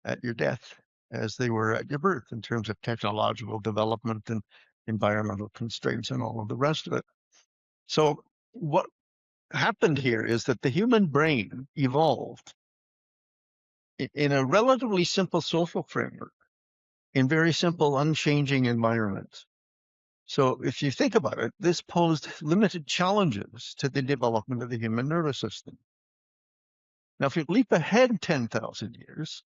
A: at your death as they were at your birth in terms of technological development and environmental constraints and all of the rest of it. So what happened here is that the human brain evolved in a relatively simple social framework, in very simple, unchanging environments. So if you think about it, this posed limited challenges to the development of the human nervous system. Now, if you leap ahead 10,000 years,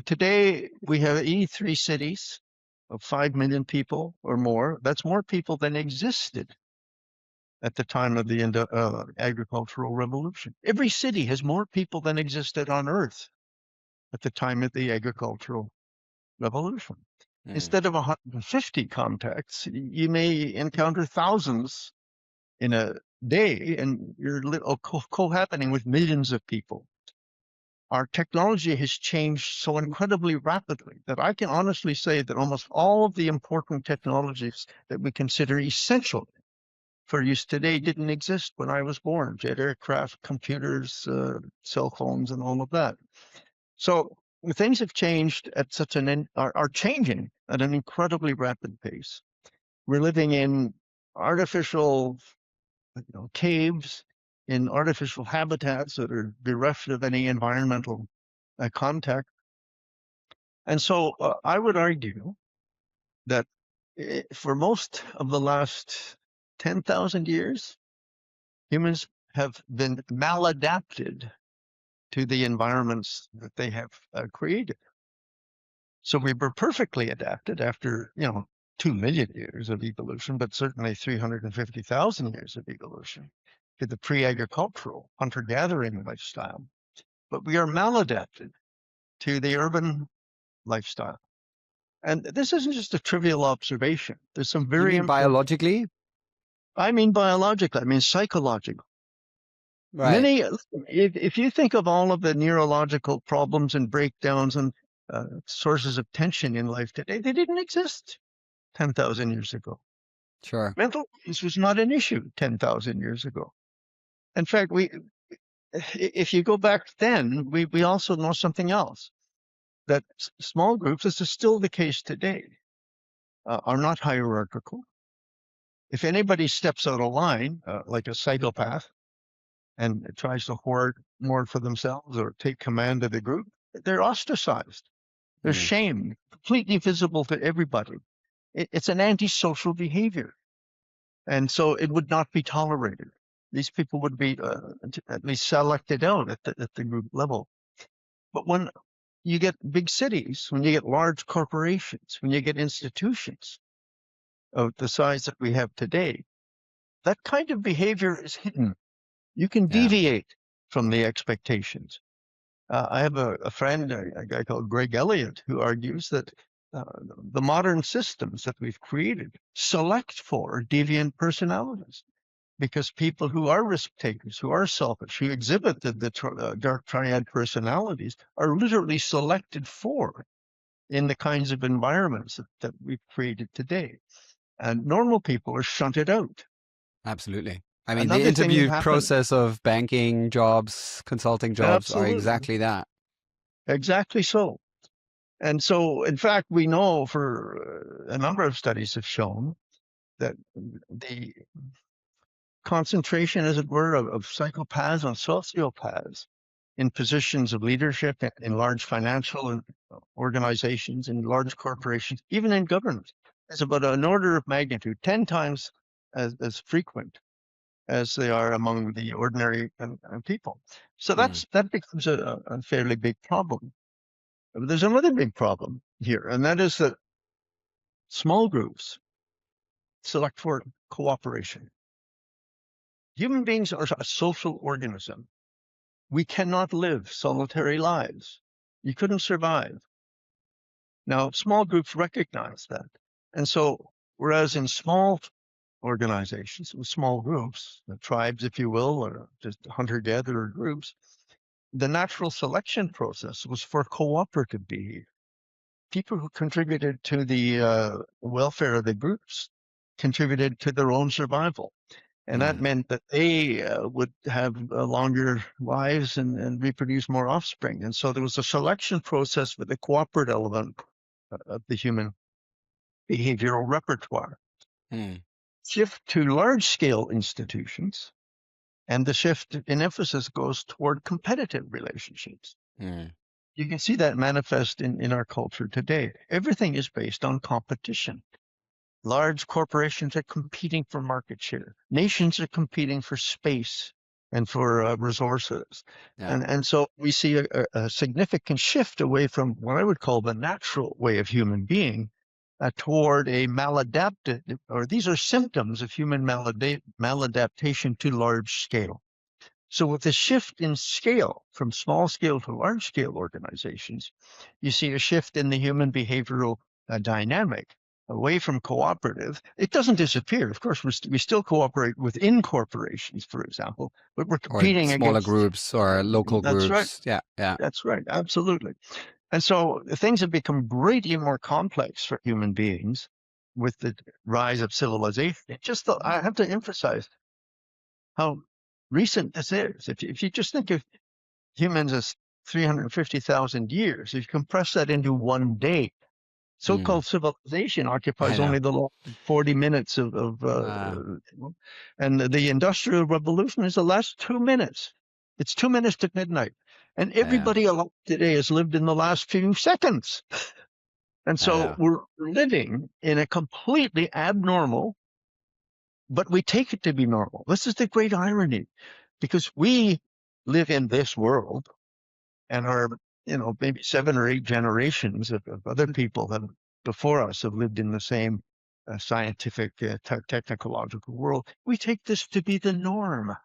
A: today we have 83 cities of 5 million people or more. That's more people than existed at the time of the agricultural revolution. Every city has more people than existed on Earth at the time of the agricultural revolution. Instead of 150 contacts, you may encounter thousands in a day, and you're co-happening with millions of people. Our technology has changed so incredibly rapidly that I can honestly say that almost all of the important technologies that we consider essential for use today didn't exist when I was born. Jet aircraft, computers, cell phones, and all of that. So things have changed at are changing at an incredibly rapid pace. We're living in artificial caves, in artificial habitats that are bereft of any environmental contact. And so I would argue that for most of the last 10,000 years, humans have been maladapted to the environments that they have created. So we were perfectly adapted after, 2 million years of evolution, but certainly 350,000 years of evolution to the pre-agricultural hunter-gathering lifestyle. But we are maladapted to the urban lifestyle. And this isn't just a trivial observation. There's some
B: You
A: very
B: mean
A: important,
B: biologically?
A: I mean biological, I mean psychological.
B: Right.
A: If you think of all of the neurological problems and breakdowns and sources of tension in life today, they didn't exist 10,000 years ago.
B: Sure.
A: Mental illness was not an issue 10,000 years ago. In fact, if you go back then, we also know something else, that small groups, this is still the case today, are not hierarchical. If anybody steps out of line, like a psychopath, and tries to hoard more for themselves or take command of the group, they're ostracized. They're
B: Mm.
A: shamed, completely visible to everybody. It's an antisocial behavior. And so it would not be tolerated. These people would be at least selected out at the group level. But when you get big cities, when you get large corporations, when you get institutions of the size that we have today, that kind of behavior is hidden. You can
B: Yeah.
A: deviate from the expectations. I have a friend, a guy called Greg Elliott, who argues that the modern systems that we've created select for deviant personalities, because people who are risk takers, who are selfish, who exhibit the dark triad personalities are literally selected for in the kinds of environments that we've created today. And normal people are shunted out.
B: Absolutely. I mean, the
A: Another thing that
B: interview
A: happened,
B: process of banking jobs, consulting jobs are
A: absolutely,
B: exactly that.
A: exactly so. And so, in fact, we know for a number of studies have shown that the concentration, as it were, of psychopaths and sociopaths in positions of leadership in large financial organizations, in large corporations, even in government, is about an order of magnitude, 10 times as frequent as they are among the ordinary people. So
B: Mm.
A: that becomes a fairly big problem. But there's another big problem here, and that is that small groups select for cooperation. Human beings are a social organism. We cannot live solitary lives. You couldn't survive. Now, small groups recognize that. And so, whereas in small organizations, with small groups, the tribes, if you will, or just hunter-gatherer groups, the natural selection process was for cooperative behavior. People who contributed to the welfare of the groups contributed to their own survival. And that
B: Mm.
A: meant that they would have longer lives and reproduce more offspring. And so there was a selection process with the cooperative element of the human behavioral repertoire.
B: Mm.
A: Shift to large scale institutions, and the shift in emphasis goes toward competitive relationships.
B: Mm.
A: You can see that manifest in our culture today. Everything is based on competition. Large corporations are competing for market share. Nations are competing for space and for resources.
B: Yeah.
A: And so we see a significant shift away from what I would call the natural way of human being toward a maladapted, or these are symptoms of human maladaptation to large scale. So with the shift in scale from small scale to large scale organizations, you see a shift in the human behavioral dynamic away from cooperative. It doesn't disappear. Of course, we still cooperate within corporations, for example, but we're
B: Or
A: competing
B: smaller
A: against.
B: groups or local
A: That's right.
B: groups. Yeah. Yeah.
A: That's right. Absolutely. And so things have become greatly more complex for human beings with the rise of civilization. I have to emphasize how recent this is. If you just think of humans as 350,000 years, if you compress that into one day,
B: Mm.
A: so-called civilization
B: I
A: occupies
B: know.
A: only the 40 minutes
B: Uh,
A: and the industrial revolution is the last 2 minutes. It's 2 minutes to midnight. And
B: yeah.
A: everybody alive today has lived in the last few seconds. And
B: I
A: so
B: know.
A: we're living in a completely abnormal, but we take it to be normal. This is the great irony, because we live in this world, and our, maybe 7 or 8 generations of other people have before us have lived in the same scientific, technological world. We take this to be the norm.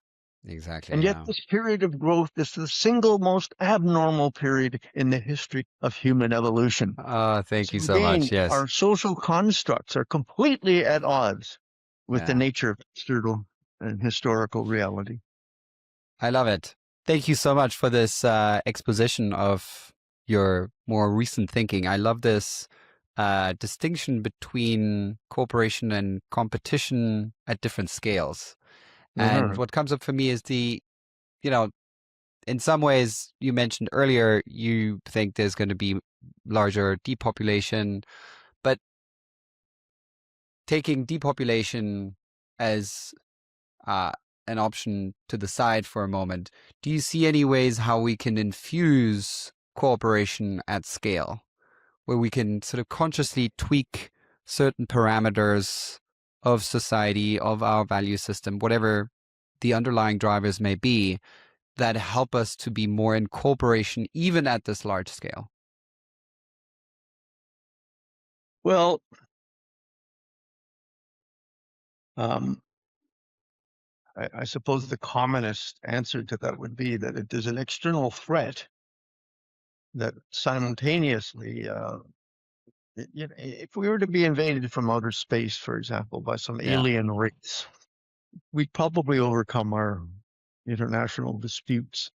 B: Exactly.
A: And yet
B: Yeah.
A: this period of growth is the single most abnormal period in the history of human evolution.
B: Oh, thank
A: So
B: you so much.
A: again,
B: Yes.
A: our social constructs are completely at odds with the
B: Yeah.
A: nature of external and historical reality.
B: I love it. Thank you so much for this exposition of your more recent thinking. I love this distinction between cooperation and competition at different scales. And
A: Uh-huh.
B: what comes up for me is you know, in some ways, you mentioned earlier, you think there's going to be larger depopulation, but taking depopulation as uh, an option to the side for a moment, do you see any ways how we can infuse cooperation at scale, where we can sort of consciously tweak certain parameters of society, of our value system, whatever the underlying drivers may be, that help us to be more in cooperation, even at this large scale?
A: Well, um, I suppose the commonest answer to that would be that it is an external threat that simultaneously, if we were to be invaded from outer space, for example, by some
B: Yeah.
A: alien race, we'd probably overcome our international disputes.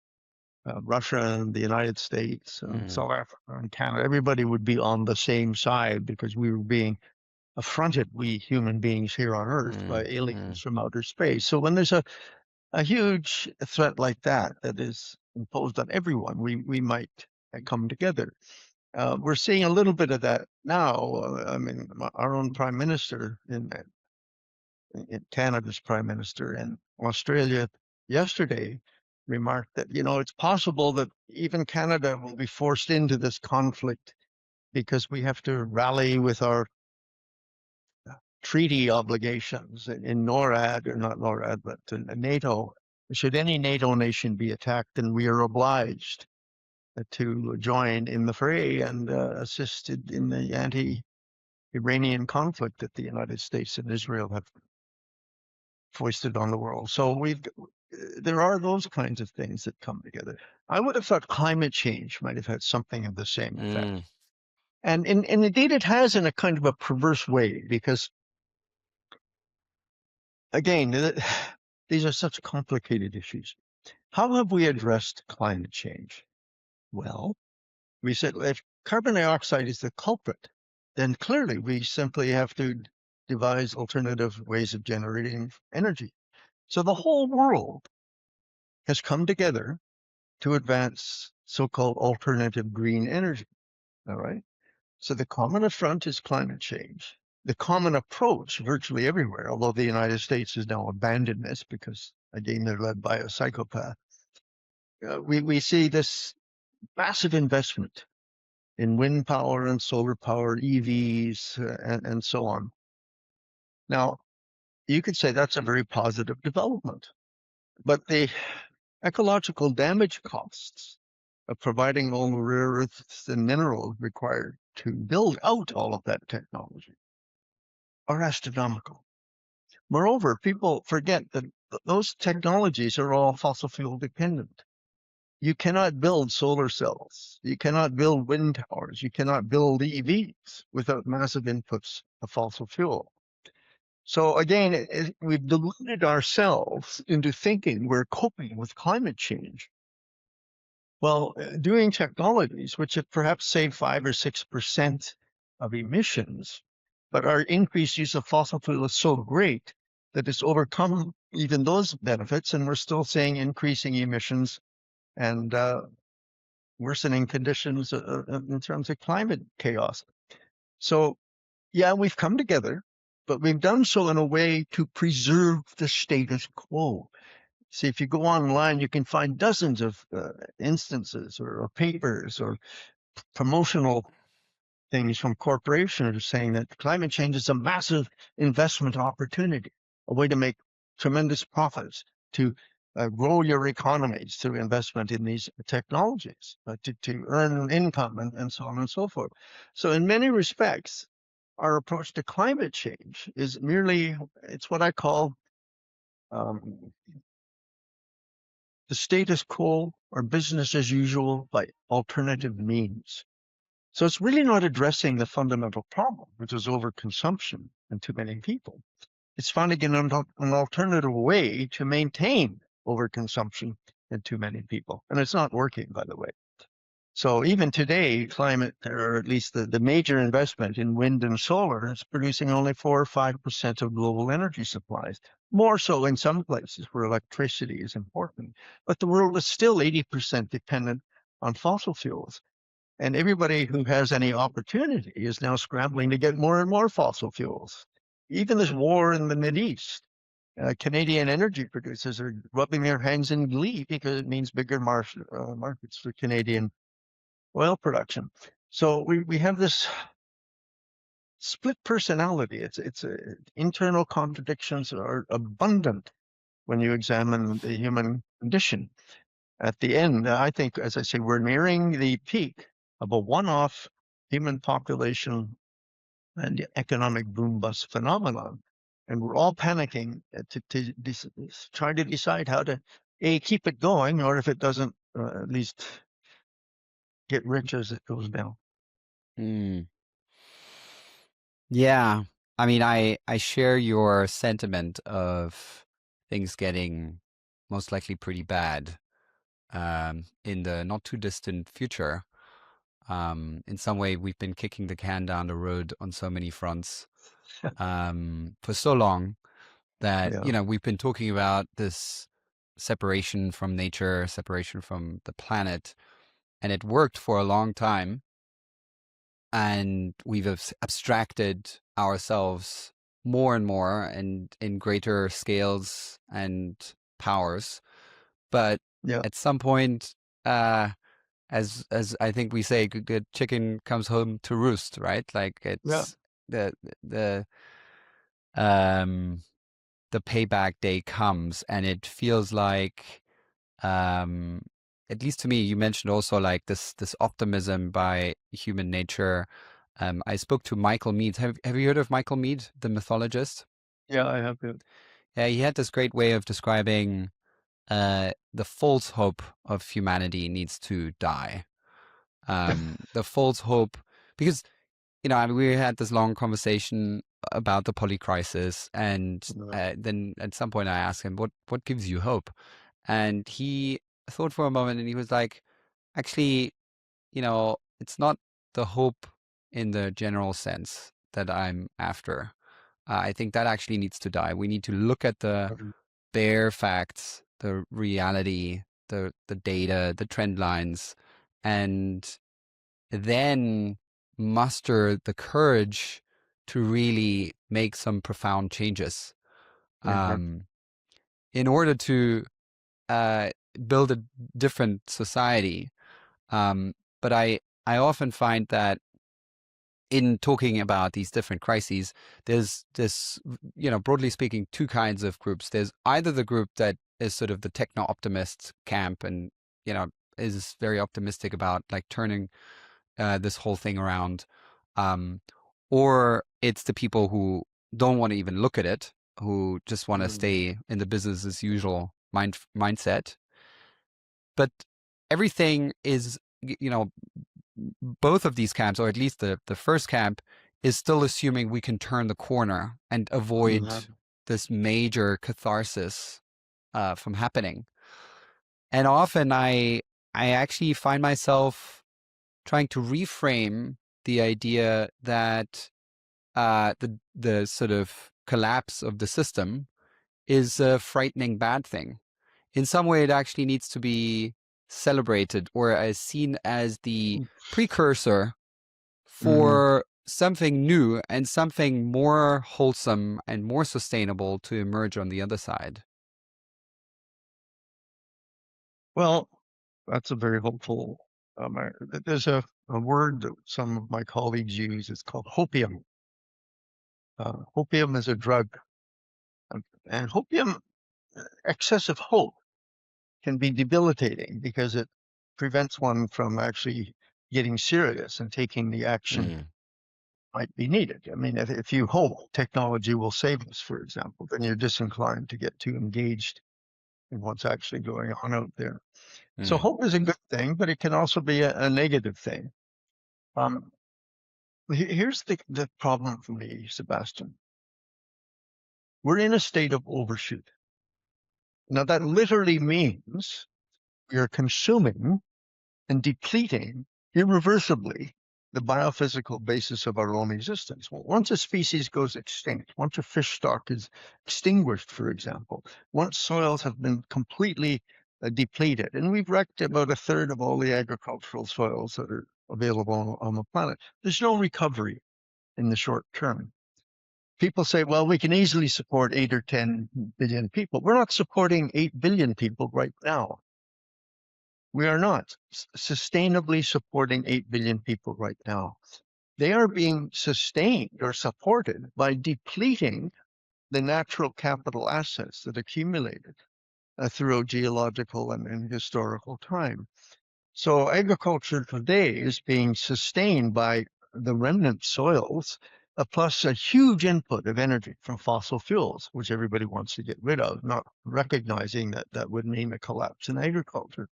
A: Russia and the United States,
B: Mm,
A: South Africa and Canada, everybody would be on the same side because we were being affronted, we human beings here on Earth, by
B: mm,
A: aliens
B: mm,
A: from outer space. So when there's a huge threat like that that is imposed on everyone, we might come together. We're seeing a little bit of that now. I mean, our own prime minister in Canada's prime minister in Australia yesterday remarked that, it's possible that even Canada will be forced into this conflict because we have to rally with our treaty obligations in NORAD, or not NORAD, but in NATO. Should any NATO nation be attacked, then we are obliged to join in the fray and assist in the anti-Iranian conflict that the United States and Israel have foisted on the world. So there are those kinds of things that come together. I would have thought climate change might have had something of the same
B: mm,
A: effect. And indeed it has, in a kind of a perverse way, because again, these are such complicated issues. How have we addressed climate change? Well, we said if carbon dioxide is the culprit, then clearly we simply have to devise alternative ways of generating energy. So the whole world has come together to advance so-called alternative green energy. All right. So the common affront is climate change. The common approach virtually everywhere, although the United States has now abandoned this because, again, they're led by a psychopath. We see this massive investment in wind power and solar power, EVs, and so on. Now, you could say that's a very positive development, but the ecological damage costs of providing all the rare earths and minerals required to build out all of that technology are astronomical. Moreover, people forget that those technologies are all fossil fuel dependent. You cannot build solar cells. You cannot build wind towers. You cannot build EVs without massive inputs of fossil fuel. So again, we've deluded ourselves into thinking we're coping with climate change. Well, doing technologies which have perhaps saved 5 or 6% of emissions, but our increased use of fossil fuel is so great that it's overcome even those benefits, and we're still seeing increasing emissions and worsening conditions in terms of climate chaos. So, yeah, we've come together, but we've done so in a way to preserve the status quo. See, if you go online, you can find dozens of instances or papers or promotional things from corporations saying that climate change is a massive investment opportunity, a way to make tremendous profits, to grow your economies through investment in these technologies, to earn income and so on and so forth. So in many respects, our approach to climate change is merely, it's what I call um, the status quo or business as usual by alternative means. So it's really not addressing the fundamental problem, which is overconsumption in too many people. It's finding an alternative way to maintain overconsumption in too many people. And it's not working, by the way. So even today, climate, or at least the major investment in wind and solar, is producing only 4 or 5% of global energy supplies. More so in some places where electricity is important. But the world is still 80% dependent on fossil fuels. And everybody who has any opportunity is now scrambling to get more and more fossil fuels. Even this war in the Mideast, Canadian energy producers are rubbing their hands in glee because it means bigger markets for Canadian oil production. So we have this split personality. It's internal contradictions are abundant when you examine the human condition. At the end, I think, as I say, we're nearing the peak of a one-off human population and economic boom bust phenomenon. And we're all panicking to try to decide how to, A, keep it going, or if it doesn't, at least get rich as it goes down.
B: Mm. Yeah. I mean, I share your sentiment of things getting most likely pretty bad in the not too distant future. In some way, we've been kicking the can down the road on so many fronts for so long that,
A: Yeah,
B: we've been talking about this separation from nature, separation from the planet, and it worked for a long time. And we've abstracted ourselves more and more and in greater scales and powers. But
A: yeah,
B: at some point, as I think we say, the chicken comes home to roost, right? Like
A: yeah,
B: it's the the um the payback day comes, and it feels like, um at least to me, you mentioned also like this optimism by human nature. I spoke to Michael Mead. Have you heard of Michael Mead, the mythologist?
A: yeah. I have it.
B: Yeah, he had this great way of describing the false hope of humanity needs to die. The false hope, because I mean, we had this long conversation about the poly crisis, and then at some point I asked him, "What gives you hope?" And he thought for a moment, and he was like, "Actually, it's not the hope in the general sense that I'm after. I think that actually needs to die. We need to look at the bare facts, the reality, the data, the trend lines, and then muster the courage to really make some profound changes
A: Uh-huh.
B: um, in order to uh, build a different society." But I often find that in talking about these different crises, there's this, broadly speaking, two kinds of groups. There's either the group that is sort of the techno optimist camp and, is very optimistic about like turning this whole thing around. Um, or it's the people who don't want to even look at it, who just want to
A: Mm.
B: stay in the business as usual mindset. But everything is, both of these camps, or at least the first camp, is still assuming we can turn the corner and avoid
A: Uh-huh.
B: this major catharsis from happening. And often I actually find myself trying to reframe the idea that the sort of collapse of the system is a frightening bad thing. In some way, it actually needs to be celebrated or as seen as the precursor
A: Mm-hmm.
B: for something new and something more wholesome and more sustainable to emerge on the other side.
A: Well, that's a very hopeful. There's a word that some of my colleagues use. It's called hopium. Hopium is a drug, and hopium, excessive hope, can be debilitating because it prevents one from actually getting serious and taking the action
B: Mm,
A: might be needed. I mean, if you hope technology will save us, for example, then you're disinclined to get too engaged in what's actually going on out there. So
B: mm,
A: hope is a good thing, but it can also be a negative thing. Um, Here's the problem for me, Sebastian. We're in a state of overshoot. Now, that literally means we are consuming and depleting irreversibly the biophysical basis of our own existence. Well, once a species goes extinct, once a fish stock is extinguished, for example, once soils have been completely depleted, and we've wrecked about a third of all the agricultural soils that are available on the planet, there's no recovery in the short term. People say, well, we can easily support 8 or 10 billion people. We're not supporting 8 billion people right now. We are not sustainably supporting 8 billion people right now. They are being sustained or supported by depleting the natural capital assets that accumulated through geological and historical time. So agriculture today is being sustained by the remnant soils, plus a huge input of energy from fossil fuels, which everybody wants to get rid of, not recognizing that that would mean a collapse in agriculture.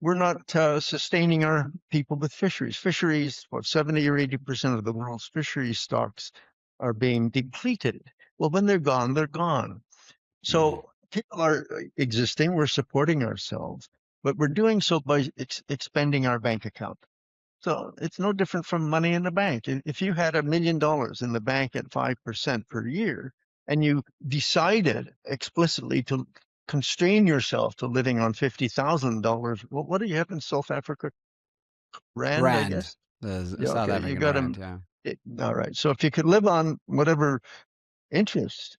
A: We're not sustaining our people with fisheries. Fisheries, what, 70 or 80% of the world's fisheries stocks are being depleted. Well, when they're gone, they're gone.
B: mm,
A: So people are existing, we're supporting ourselves, but we're doing so by expending our bank account. So it's no different from money in the bank. If you had $1 million in the bank at 5% per year, and you decided explicitly to constrain yourself to living on $50,000, well, what do you have in South Africa? Rand, I
B: Rand,
A: guess.
B: the
A: Yeah,
B: South
A: okay, you
B: African
A: got them.
B: rand, yeah.
A: All right. So if you could live on whatever interest,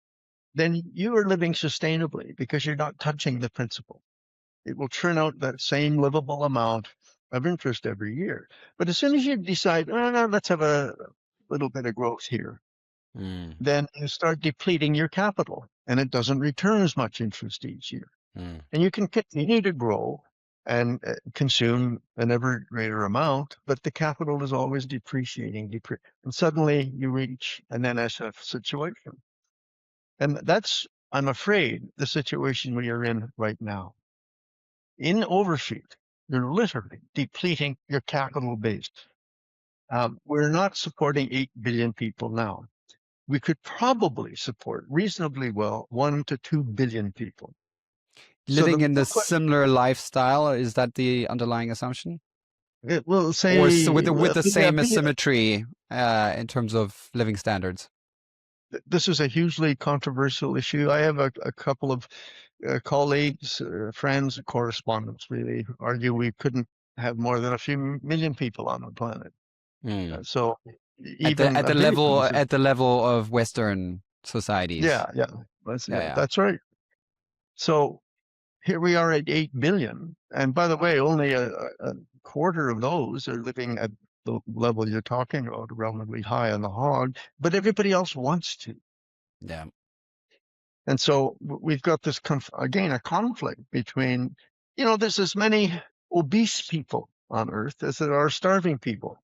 A: then you are living sustainably because you're not touching the principal. It will churn out that same livable amount of interest every year. But as soon as you decide, oh, no, let's have a little bit of growth here,
B: Mm,
A: then you start depleting your capital and it doesn't return as much interest each year.
B: mm,
A: And you can continue to grow and consume an ever greater amount, but the capital is always depreciating, and suddenly you reach an NSF situation. And that's, I'm afraid, the situation we are in right now. In overshoot, you're literally depleting your capital base. We're not supporting 8 billion people now. We could probably support reasonably well 1 to 2 billion people. So
B: living
A: the
B: in
A: real
B: the
A: question,
B: similar lifestyle, is that the underlying assumption?
A: it will
B: Or
A: say,
B: with the
A: yeah,
B: same asymmetry in terms of living standards?
A: this is a hugely controversial issue. I have a couple of colleagues, friends, correspondents really argue we couldn't have more than a few million people on the planet.
B: Mm.
A: So even
B: At
A: a billion is,
B: the level of Western societies.
A: yeah,
B: Yeah, yeah.
A: that's right. So here we are at 8 billion. And by the way, only a quarter of those are living at the level you're talking about, relatively high on the hog, but everybody else wants to.
B: Yeah.
A: And so we've got this, again, a conflict between, there's as many obese people on Earth as there are starving people.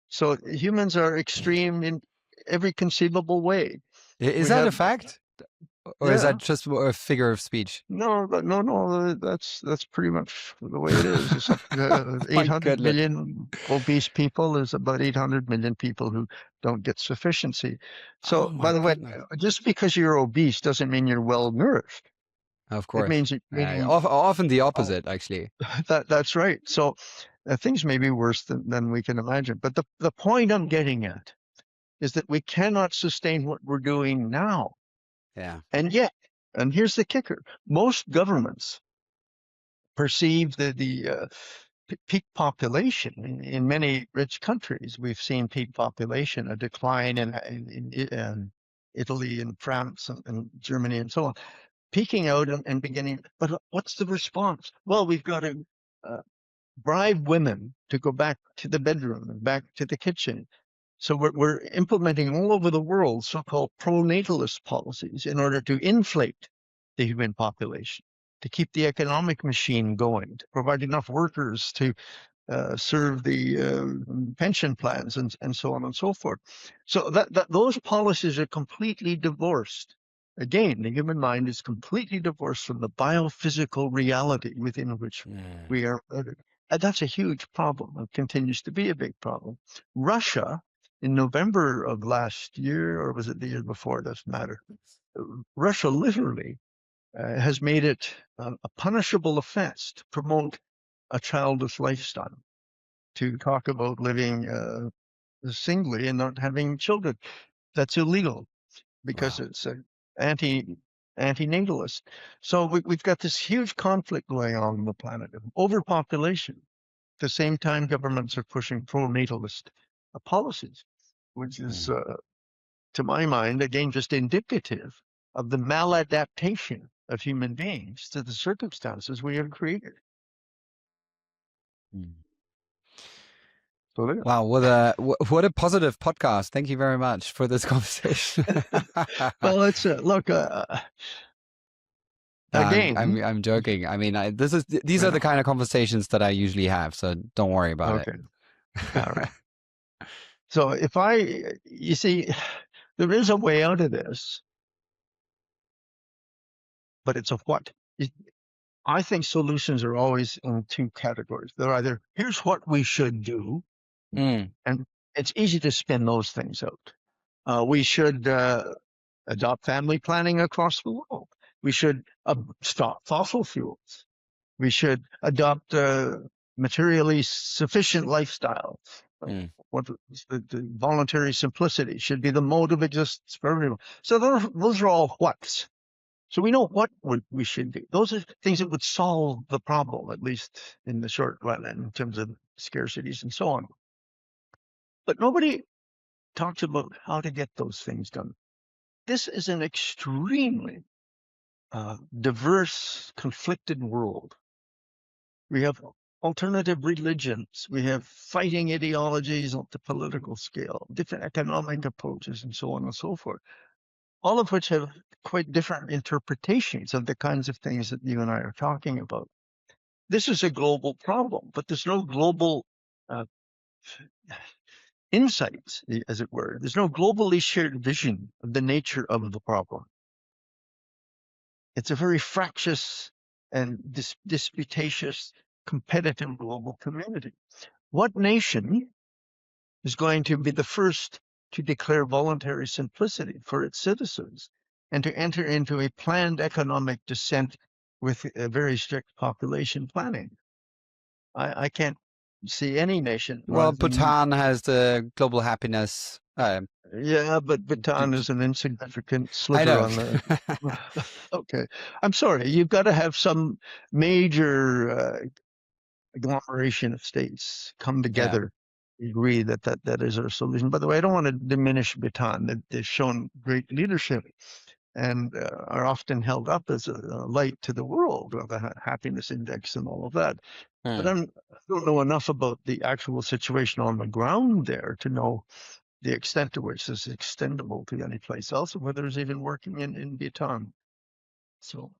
A: So humans are extreme in every conceivable way.
B: Is
A: We
B: that a
A: have,
B: fact? Or is
A: yeah,
B: that just a figure of speech?
A: no, no, that's pretty much the way it is. It's 800
B: My goodness.
A: million obese people. There's about 800 million people who don't get sufficiency.
B: Oh
A: So, by
B: my
A: the way,
B: goodness.
A: just because you're obese doesn't mean you're well nourished.
B: Of
A: It
B: course.
A: means you're eating.
B: Often the
A: Oh,
B: opposite, actually.
A: that's right. So things may be worse than we can imagine. But the point I'm getting at is that we cannot sustain what we're doing now.
B: Yeah.
A: And yet, and here's the kicker, most governments perceive the peak population in many rich countries. We've seen peak population, a decline in Italy and France and Germany and so on, peaking out and beginning. But what's the response? Well, we've got to bribe women to go back to the bedroom and back to the kitchen. So we're implementing all over the world so-called pro-natalist policies in order to inflate the human population, to keep the economic machine going, to provide enough workers to serve the pension plans and so on and so forth. So that those policies are completely divorced. Again, the human mind is completely divorced from the biophysical reality within which
B: Mm.
A: we are. And that's a huge problem. It continues to be a big problem. Russia, in November of last year, or was it the year before? It doesn't matter. Russia literally has made it a punishable offense to promote a childless lifestyle, to talk about living singly and not having children. That's illegal because
B: Wow.
A: it's anti-natalist. So we've got this huge conflict going on the planet of overpopulation. At the same time, governments are pushing pro-natalist policies, which is,
B: Mm.
A: to my mind, again, just indicative of the maladaptation of human beings to the circumstances we have created.
B: Mm.
A: So there.
B: Wow, what a positive podcast. Thank you very much for this conversation.
A: Well, it's look
B: No, I'm
A: again.
B: I'm I'm joking. I mean, these are
A: Yeah,
B: the kind of conversations that I usually have, so don't worry about it.
A: okay, all right. So you see, there is a way out of this, but it's a what. I think solutions are always in two categories. They're either here's what we should do,
B: Mm,
A: and it's easy to spin those things out. We should adopt family planning across the world. We should stop fossil fuels. We should adopt a materially sufficient lifestyle.
B: mm,
A: What the voluntary simplicity should be the mode of existence for everyone. So those are all whats. So we know what we should do. Those are things that would solve the problem, at least in the short run, in terms of scarcities and so on. But nobody talks about how to get those things done. This is an extremely diverse, conflicted world. We have alternative religions. We have fighting ideologies at the political scale, different economic approaches, and so on and so forth, all of which have quite different interpretations of the kinds of things that you and I are talking about. This is a global problem, but there's no global uh, insights, as it were. There's no globally shared vision of the nature of the problem. It's a very fractious and disputatious, competitive global community. What nation is going to be the first to declare voluntary simplicity for its citizens and to enter into a planned economic descent with a very strict population planning? I can't see any nation.
B: well,
A: Well,
B: Bhutan has the global happiness.
A: yeah, but
B: d-
A: Bhutan
B: d-
A: is an insignificant
B: I
A: sliver
B: know.
A: on the. Okay, I'm sorry. You've got to have some major agglomeration of states come
B: Yeah.
A: together, agree that is our solution. By the way, I don't want to diminish Bhutan. They've shown great leadership and are often held up as a light to the world with a happiness index and all of that. But
B: Mm.
A: I don't know enough about the actual situation on the ground there to know the extent to which this is extendable to any place else, and whether it's even working in Bhutan. So,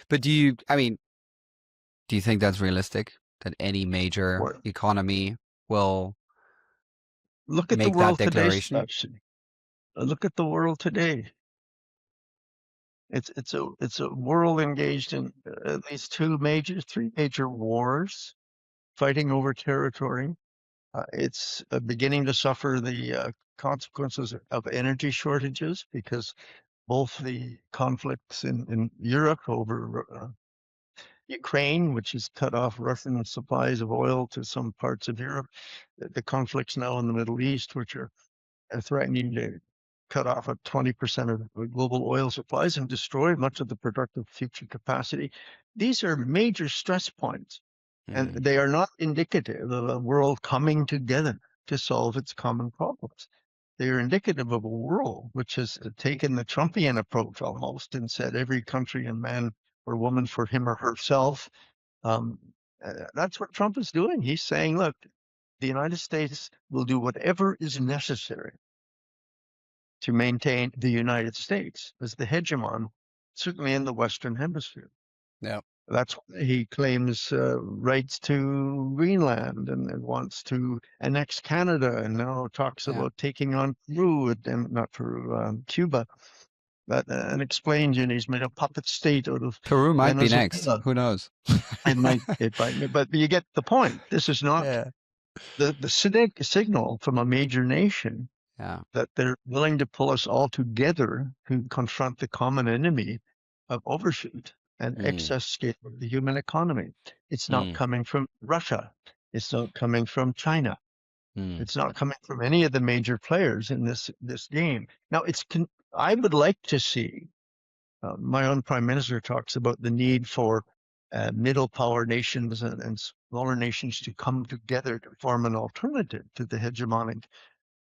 B: But do you think that's realistic that any major
A: what?
B: economy will
A: Look at the
B: make that
A: world today,
B: declaration?
A: Sebastian. Look at the world today. It's a world engaged in at least three major wars, fighting over territory. It's beginning to suffer the consequences of energy shortages because both the conflicts in Europe over Ukraine, which has cut off Russian supplies of oil to some parts of Europe, the conflicts now in the Middle East, which are threatening to cut off 20% of the global oil supplies and destroy much of the productive future capacity. These are major stress points, and
B: Mm.
A: they are not indicative of a world coming together to solve its common problems. They are indicative of a world which has taken the Trumpian approach almost and said every country and man or woman for him or herself, um, That's what Trump is doing. He's saying, look, the United States will do whatever is necessary to maintain the United States as the hegemon, certainly in the Western Hemisphere.
B: Yeah.
A: That's why he claims rights to Greenland and wants to annex Canada, and now talks
B: Yeah.
A: about taking on Peru, and not Peru, Cuba. And explains, he's made a puppet state out of
B: Peru might be next.
A: Venezuela.
B: Who knows?
A: But you get the point. This is not
B: Yeah.
A: the signal from a major nation
B: Yeah.
A: that they're willing to pull us all together to confront the common enemy of overshoot and
B: Mm,
A: excess scale of the human economy. It's not
B: mm,
A: coming from Russia. It's not coming from China.
B: mm,
A: It's not coming from any of the major players in this game. Now, I would like to see, my own prime minister talks about the need for middle power nations and smaller nations to come together to form an alternative to the hegemonic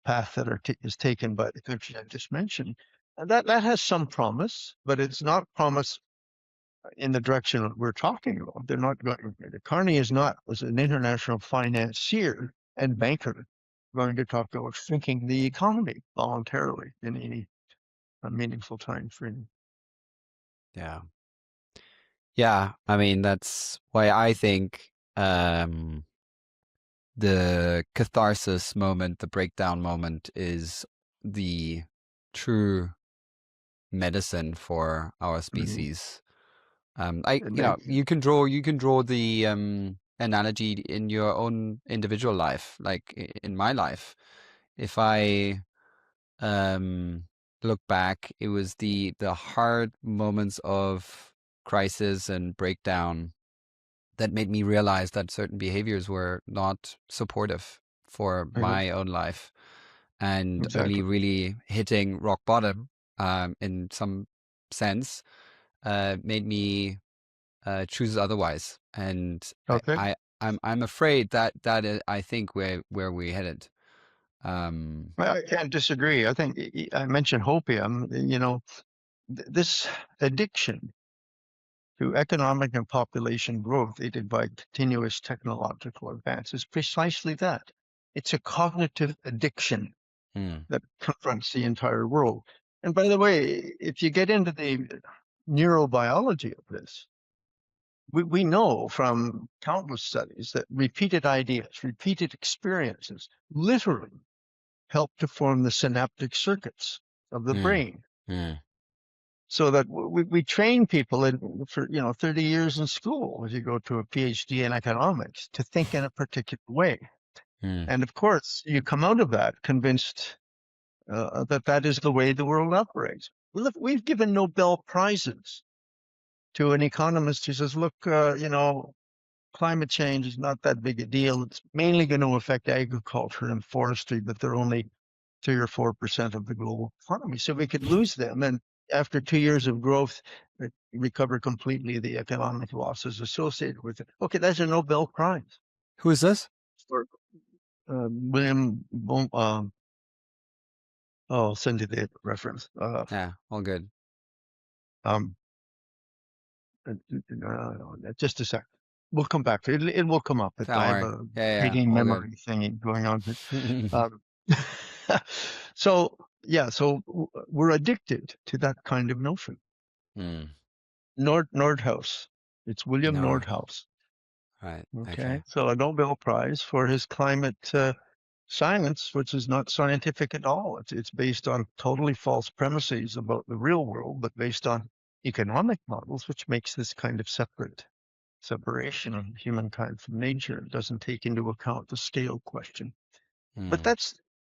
A: path that is taken by the country I just mentioned. And that has some promise, but it's not promise in the direction that we're talking about. They're not going. Carney was an international financier and banker, going to talk about shrinking the economy voluntarily in any meaningful time frame.
B: yeah. Yeah. I mean, that's why I think the catharsis moment, the breakdown moment, is the true medicine for our
A: Mhm.
B: species.
A: And then,
B: You can draw the analogy in your own individual life, like in my life. If I look back, it was the hard moments of crisis and breakdown that made me realize that certain behaviors were not supportive for
A: uh,
B: my own life, and only
A: exactly.
B: really hitting rock bottom, in some sense, made me choose otherwise. And
A: Okay.
B: I'm afraid that that is, I think, where we headed.
A: I can't disagree. I think I mentioned hopium. This addiction to economic and population growth aided by continuous technological advance is precisely that. It's a cognitive addiction
B: Mm,
A: that confronts the entire world. And by the way, if you get into the neurobiology of this, we know from countless studies that repeated ideas, repeated experiences literally help to form the synaptic circuits of the
B: mm,
A: brain.
B: mm,
A: So that we train people for 30 years in school, as you go to a PhD in economics, to think in a particular way.
B: mm.
A: And of course, you come out of that convinced that is the way the world operates. Look, we've given Nobel Prizes to an economist who says, look, climate change is not that big a deal. It's mainly going to affect agriculture and forestry, but they're only 3 or 4% of the global economy. So we could lose them. And after 2 years of growth, recover completely the economic losses associated with it. Okay, that's a Nobel Prize
B: Who is this?
A: for William. I'll send you the reference.
B: Yeah, all good.
A: Um, just a sec. We'll come back to it. It will come up.
B: Don't
A: I have
B: worry.
A: a
B: Yeah,
A: reading
B: all good.
A: memory thing going on. Um, so yeah, so we're addicted to that kind of notion.
B: Mm,
A: Nordhaus. It's William
B: no,
A: Nordhaus.
B: right.
A: Okay,
B: Okay.
A: so a Nobel Prize for his climate science, which is not scientific at all. It's based on totally false premises about the real world, but based on economic models, which makes this kind of separation of humankind from nature. It doesn't take into account the scale question. But
B: Mm,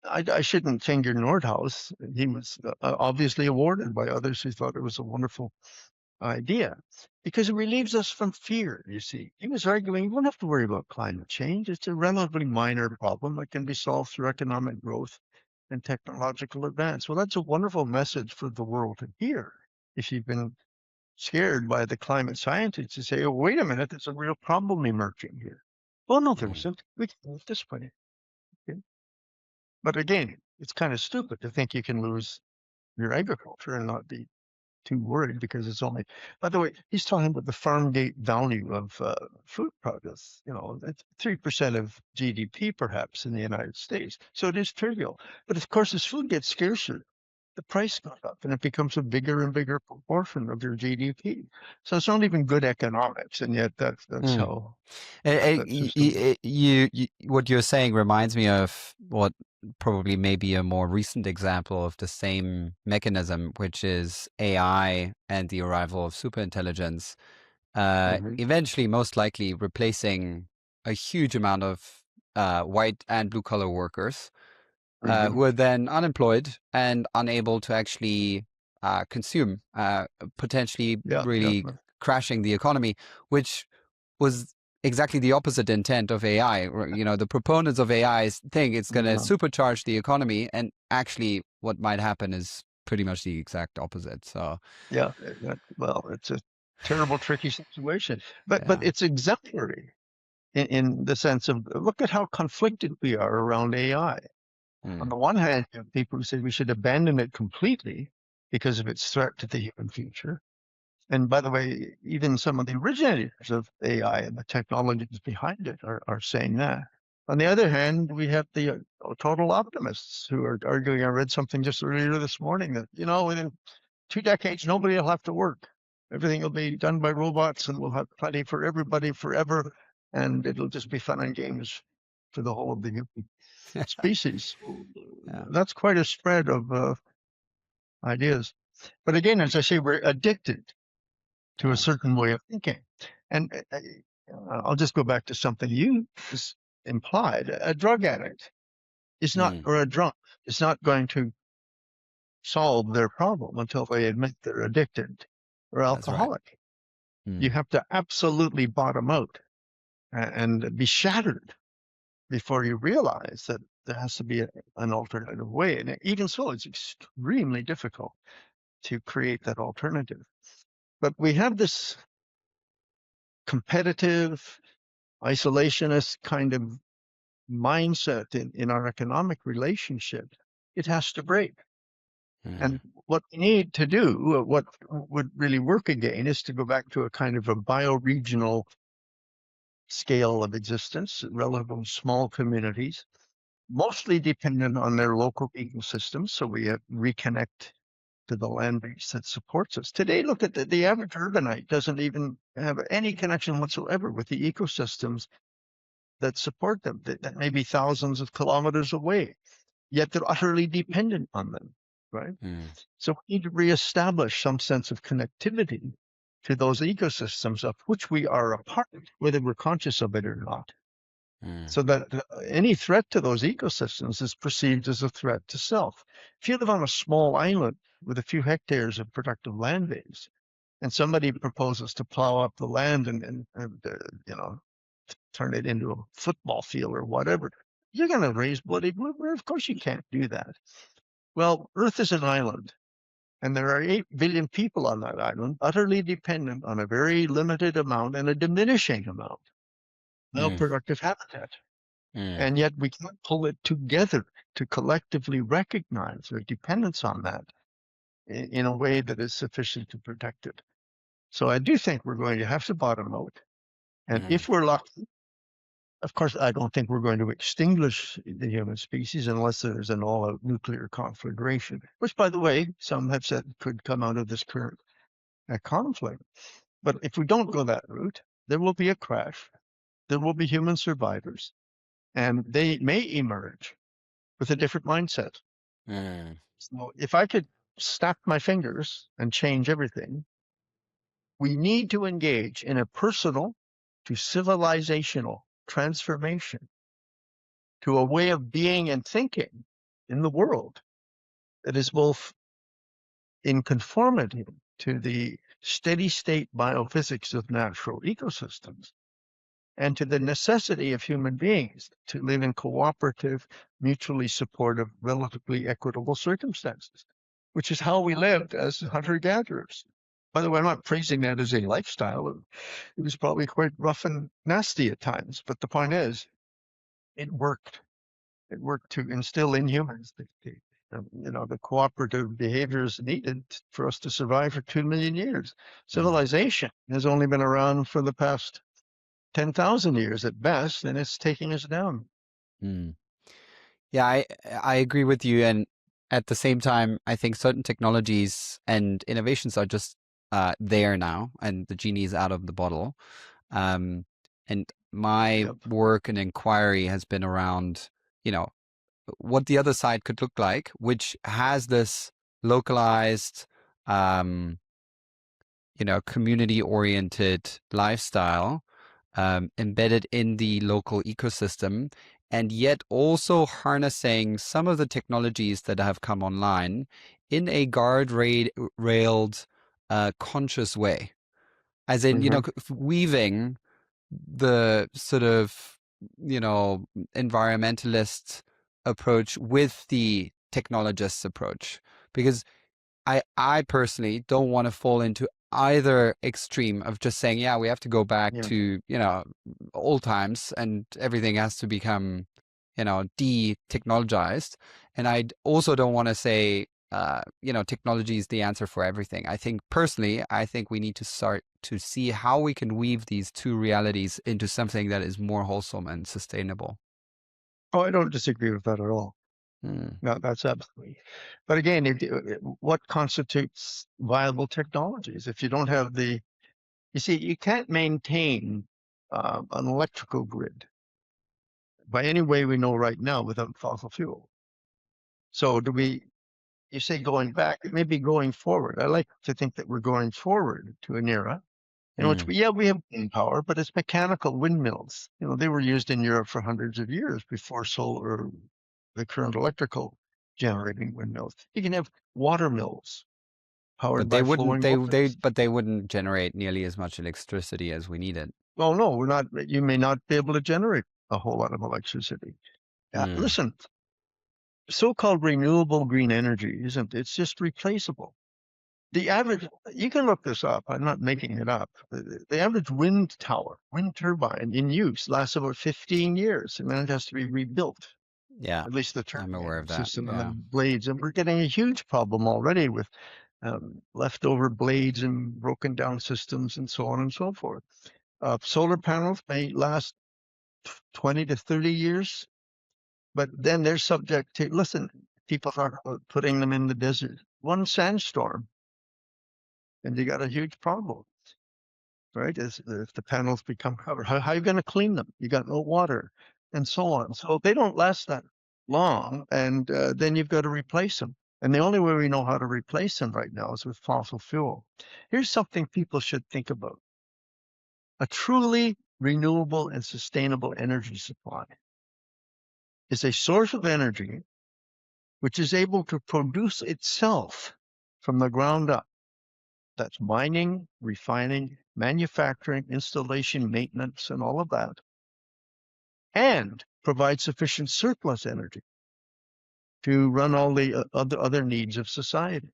A: I shouldn't finger Nordhaus. He was obviously awarded by others who thought it was a wonderful idea because it relieves us from fear. You see, he was arguing you don't have to worry about climate change. It's a relatively minor problem that can be solved through economic growth and technological advance. Well, that's a wonderful message for the world to hear. If you've been scared by the climate scientists to say, oh, wait a minute, there's a real problem emerging here. Well, no, there
B: mm.
A: isn't. We can do it this way. Okay? But again, it's kind of stupid to think you can lose your agriculture and not be too worried because it's only, by the way, he's talking about the farm gate value of food produce. It's 3% of GDP perhaps in the United States. So it is trivial. But of course, as food gets scarcer, the price goes up and it becomes a bigger and bigger proportion of your GDP. So it's not even good economics. And yet that's
B: Mm.
A: how that system works.
B: What you're saying reminds me of what probably maybe a more recent example of the same mechanism, which is AI and the arrival of superintelligence,
A: Mhm.
B: eventually most likely replacing a huge amount of white and blue collar workers
A: Mhm.
B: who are then unemployed and unable to actually consume, potentially
A: Yeah, yeah,
B: really crashing the economy, which was exactly the opposite intent of AI. The proponents of AI think it's going to
A: yeah,
B: supercharge the economy, and actually, what might happen is pretty much the exact opposite. So,
A: yeah. Well, it's a terrible, tricky situation, but
B: yeah.
A: it's exemplary in the sense of look at how conflicted we are around AI. On
B: Mm,
A: the one hand, you have people who say we should abandon it completely because of its threat to the human future. And by the way, even some of the originators of AI and the technologies behind it are saying that. On the other hand, we have the total optimists who are arguing. I read something just earlier this morning that, within 2 decades, nobody will have to work. Everything will be done by robots and we'll have plenty for everybody forever. And it'll just be fun and games for the whole of the human species.
B: yeah.
A: That's quite a spread of ideas. But again, as I say, we're addicted to a
B: Yeah.
A: certain way of thinking. And I'll just go back to something you just implied. A drug addict is not,
B: Mm,
A: or a drunk is not going to solve their problem until they admit they're addicted or
B: that's right.
A: alcoholic. You
B: Mm,
A: have to absolutely bottom out and be shattered before you realize that there has to be an alternative way. And even so, it's extremely difficult to create that alternative. But we have this competitive, isolationist kind of mindset in our economic relationship. It has to break.
B: mm,
A: And what we need to do, what would really work again, is to go back to a kind of a bioregional scale of existence, relatively small communities, mostly dependent on their local ecosystems. So we reconnect to the land base that supports us. Today, look at the average urbanite doesn't even have any connection whatsoever with the ecosystems that support them, that may be thousands of kilometers away, yet they're utterly dependent on them, right?
B: mm,
A: So we need to reestablish some sense of connectivity to those ecosystems of which we are a part, whether we're conscious of it or not.
B: mm,
A: So that any threat to those ecosystems is perceived as a threat to self. If you live on a small island with a few hectares of productive land base, and somebody proposes to plow up the land and turn it into a football field or whatever, you're going to raise bloody blue. Of course, you can't do that. Well, Earth is an island, and there are 8 billion people on that island, utterly dependent on a very limited amount and a diminishing amount of
B: mm,
A: productive habitat.
B: mm,
A: And yet we can't pull it together to collectively recognize their dependence on that in a way that is sufficient to protect it. So I do think we're going to have to bottom out. And
B: mm,
A: if we're lucky, of course, I don't think we're going to extinguish the human species unless there's an all-out nuclear conflagration, which, by the way, some have said could come out of this current conflict. But if we don't go that route, there will be a crash. There will be human survivors, and they may emerge with a different mindset.
B: mm,
A: So if I could snap my fingers and change everything, we need to engage in a personal to civilizational transformation to a way of being and thinking in the world that is both in conformity to the steady state biophysics of natural ecosystems and to the necessity of human beings to live in cooperative, mutually supportive, relatively equitable circumstances, which is how we lived as hunter-gatherers. By the way, I'm not praising that as a lifestyle. It was probably quite rough and nasty at times, but the point is, it worked. It worked to instill in humans the cooperative behaviors needed for us to survive for 2 million years.
B: Mm,
A: Civilization has only been around for the past 10,000 years at best, and it's taking us down.
B: mm. Yeah, I agree with you, and at the same time, I think certain technologies and innovations are just there now, and the genie is out of the bottle. Um, and my
A: Yep.
B: work and inquiry has been around, you know, what the other side could look like, which has this localized, um, community oriented lifestyle embedded in the local ecosystem, and yet also harnessing some of the technologies that have come online in a railed, conscious way. As in,
A: Hmm.
B: weaving the sort of, environmentalist approach with the technologist's approach. Because I personally don't want to fall into either extreme of just saying, yeah, we have to go back
A: Yeah.
B: to, old times and everything has to become, de-technologized. And I also don't want to say, technology is the answer for everything. I think personally, I think we need to start to see how we can weave these two realities into something that is more wholesome and sustainable.
A: Oh, I don't disagree with that at all.
B: Mm,
A: No, that's absolutely. But again, what constitutes viable technologies? If you don't have you see, you can't maintain an electrical grid by any way we know right now without fossil fuel. So you say going back, maybe going forward. I like to think that we're going forward to an era in which
B: mm.
A: we have wind power, but it's mechanical windmills. They were used in Europe for hundreds of years before solar, the current electrical generating windmills. You can have water mills powered
B: But they
A: by
B: wouldn't
A: flowing
B: they
A: waters.
B: but they wouldn't generate nearly as much electricity as we needed.
A: Well, no, we're not. You may not be able to generate a whole lot of electricity.
B: Mm,
A: Listen, so-called renewable green energy isn't. It's just replaceable. The average, you can look this up. I'm not making it up. The average wind tower, wind turbine in use lasts about 15 years, and then it has to be rebuilt,
B: yeah,
A: at least the
B: I'm aware
A: turbine
B: of that.
A: system and
B: Yeah.
A: the blades. And we're getting a huge problem already with leftover blades and broken down systems and so on and so forth. Solar panels may last 20 to 30 years, but then they're subject to, listen, people are putting them in the desert. One sandstorm, and you got a huge problem, right? If the panels become covered, how are you going to clean them? You got no water, and so on. So they don't last that long, and then you've got to replace them. And the only way we know how to replace them right now is with fossil fuel. Here's something people should think about: a truly renewable and sustainable energy supply is a source of energy which is able to produce itself from the ground up. That's mining, refining, manufacturing, installation, maintenance, and all of that, and provide sufficient surplus energy to run all the other needs of society.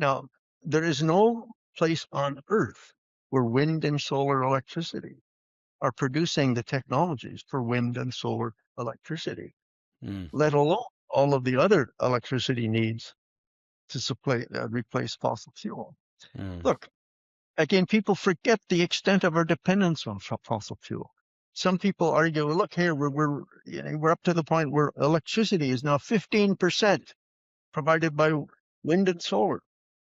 A: Now, there is no place on Earth where wind and solar electricity are producing the technologies for wind and solar electricity,
B: Mm,
A: let alone all of the other electricity needs to replace fossil fuel.
B: mm.
A: Look, again, people forget the extent of our dependence on fossil fuel. Some people argue, look here, we're up to the point where electricity is now 15% provided by wind and solar.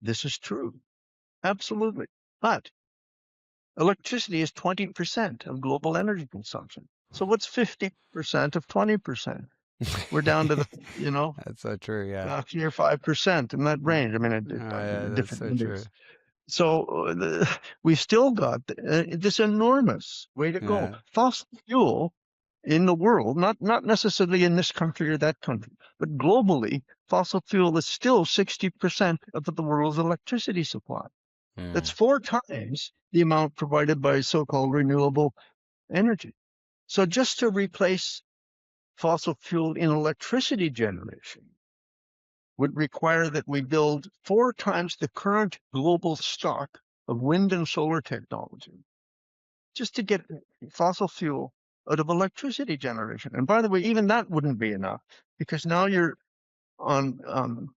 A: This is true, absolutely. But electricity is 20% of global energy consumption. So what's 50% of 20%? We're down to the,
B: That's so true. Yeah.
A: 3 or 5% in that range. I mean,
B: Yeah, that's
A: different
B: so true.
A: numbers. So we've still got this enormous way to go.
B: Yeah.
A: Fossil fuel in the world, not necessarily in this country or that country, but globally, fossil fuel is still 60% of the world's electricity supply. That's
B: Mm,
A: 4 times the amount provided by so-called renewable energy. So just to replace fossil fuel in electricity generation would require that we build 4 times the current global stock of wind and solar technology just to get fossil fuel out of electricity generation. And by the way, even that wouldn't be enough, because now on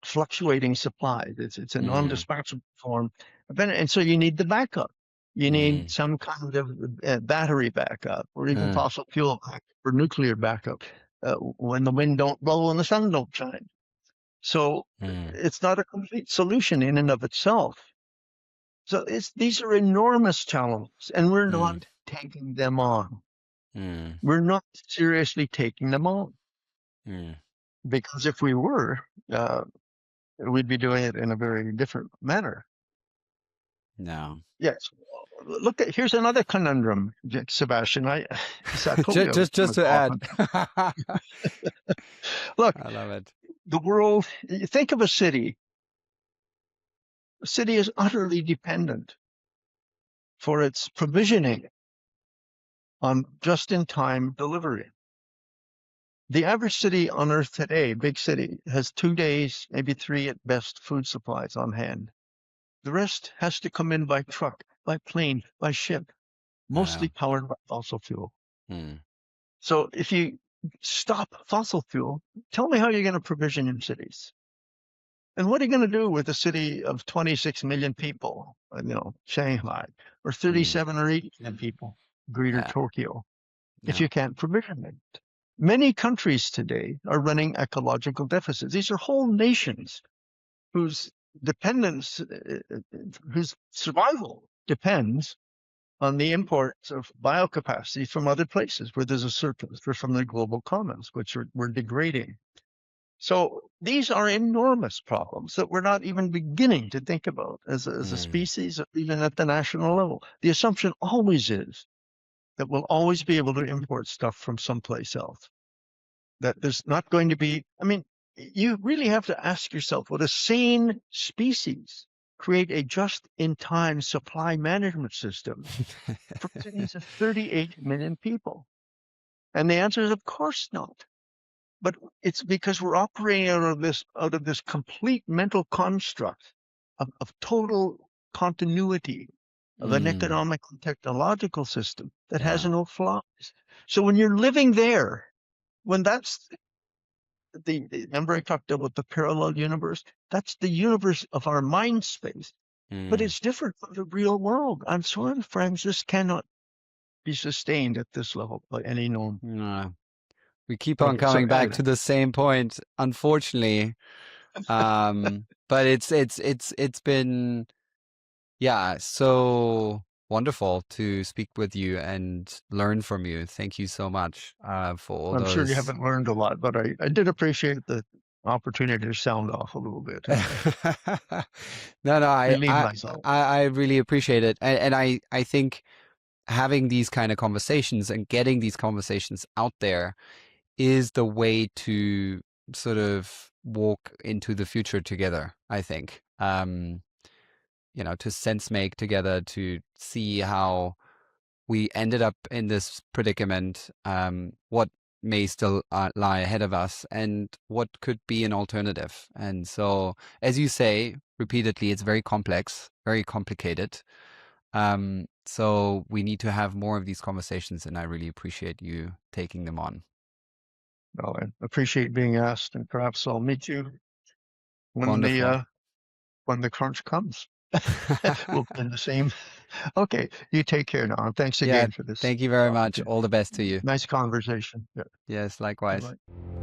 A: fluctuating supply. It's a
B: Mm,
A: non-dispatchable form, and so you need the backup. You need
B: mm,
A: some kind of battery backup, or even
B: uh,
A: fossil fuel backup, or nuclear backup when the wind don't blow and the sun don't shine. So
B: mm,
A: it's not a complete solution in and of itself. So these are enormous challenges, and we're
B: mm,
A: not taking them on.
B: mm,
A: We're not seriously taking them on,
B: mm.
A: because if we were, uh, we'd be doing it in a very different manner.
B: No.
A: Yes. Look at here's another conundrum, Sebastian. I told you I was
B: Just
A: going to
B: to
A: go off
B: add.
A: on. Look,
B: I love it.
A: the world. You think of a city. A city is utterly dependent for its provisioning on just-in-time delivery. The average city on Earth today, big city, has 2 days, maybe three at best, food supplies on hand. The rest has to come in by truck, by plane, by ship, mostly
B: Wow.
A: powered by fossil fuel.
B: Mm.
A: So if you stop fossil fuel, tell me how you're going to provision your cities. And what are you going to do with a city of 26 million people, Shanghai, or
B: Mm.
A: 37 or 8 million people, Greater
B: Yeah.
A: Tokyo, if
B: Yeah.
A: you can't provision it? Many countries today are running ecological deficits. These are whole nations whose dependence, whose survival depends on the imports of biocapacity from other places where there's a surplus, or from the global commons, which we're degrading. So these are enormous problems that we're not even beginning to think about as a
B: Mm.
A: species, or even at the national level. The assumption always is that we'll always be able to import stuff from someplace else. That there's not going to be, I mean, you really have to ask yourself, would a sane species create a just-in-time supply management system for cities of 38 million people? And the answer is, of course not. But it's because we're operating out of this complete mental construct of total continuity of an
B: Mm.
A: economic and technological system that has
B: Yeah.
A: no flaws. So when you're living there, when that's remember I talked about the parallel universe? That's the universe of our mind space, but
B: Mm.
A: it's different from the real world. I'm sorry, friends, this cannot be sustained at this level by any known.
B: No. We keep on
A: Okay, so
B: coming back to the same point, unfortunately. But it's been, yeah, so wonderful to speak with you and learn from you. Thank you so much for all
A: I'm sure you
B: those.
A: haven't learned a lot, but I did appreciate the opportunity to sound off a little bit and
B: No, no,
A: relieve myself.
B: I really appreciate it. And I think having these kind of conversations and getting these conversations out there is the way to sort of walk into the future together, I think. To sense make together, to see how we ended up in this predicament, what may still lie ahead of us, and what could be an alternative. And so, as you say repeatedly, it's very complex, very complicated. So we need to have more of these conversations, and I really appreciate you taking them on.
A: Well, I appreciate being asked, and perhaps I'll meet you when the
B: Wonderful.
A: uh, when the crunch comes. We'll be in the same. Okay, you take care now, and thanks
B: Yeah,
A: again for this
B: thank you very much.
A: opportunity.
B: All the best to you.
A: Nice conversation. Yeah.
B: Yes,
A: Bye
B: likewise.
A: bye.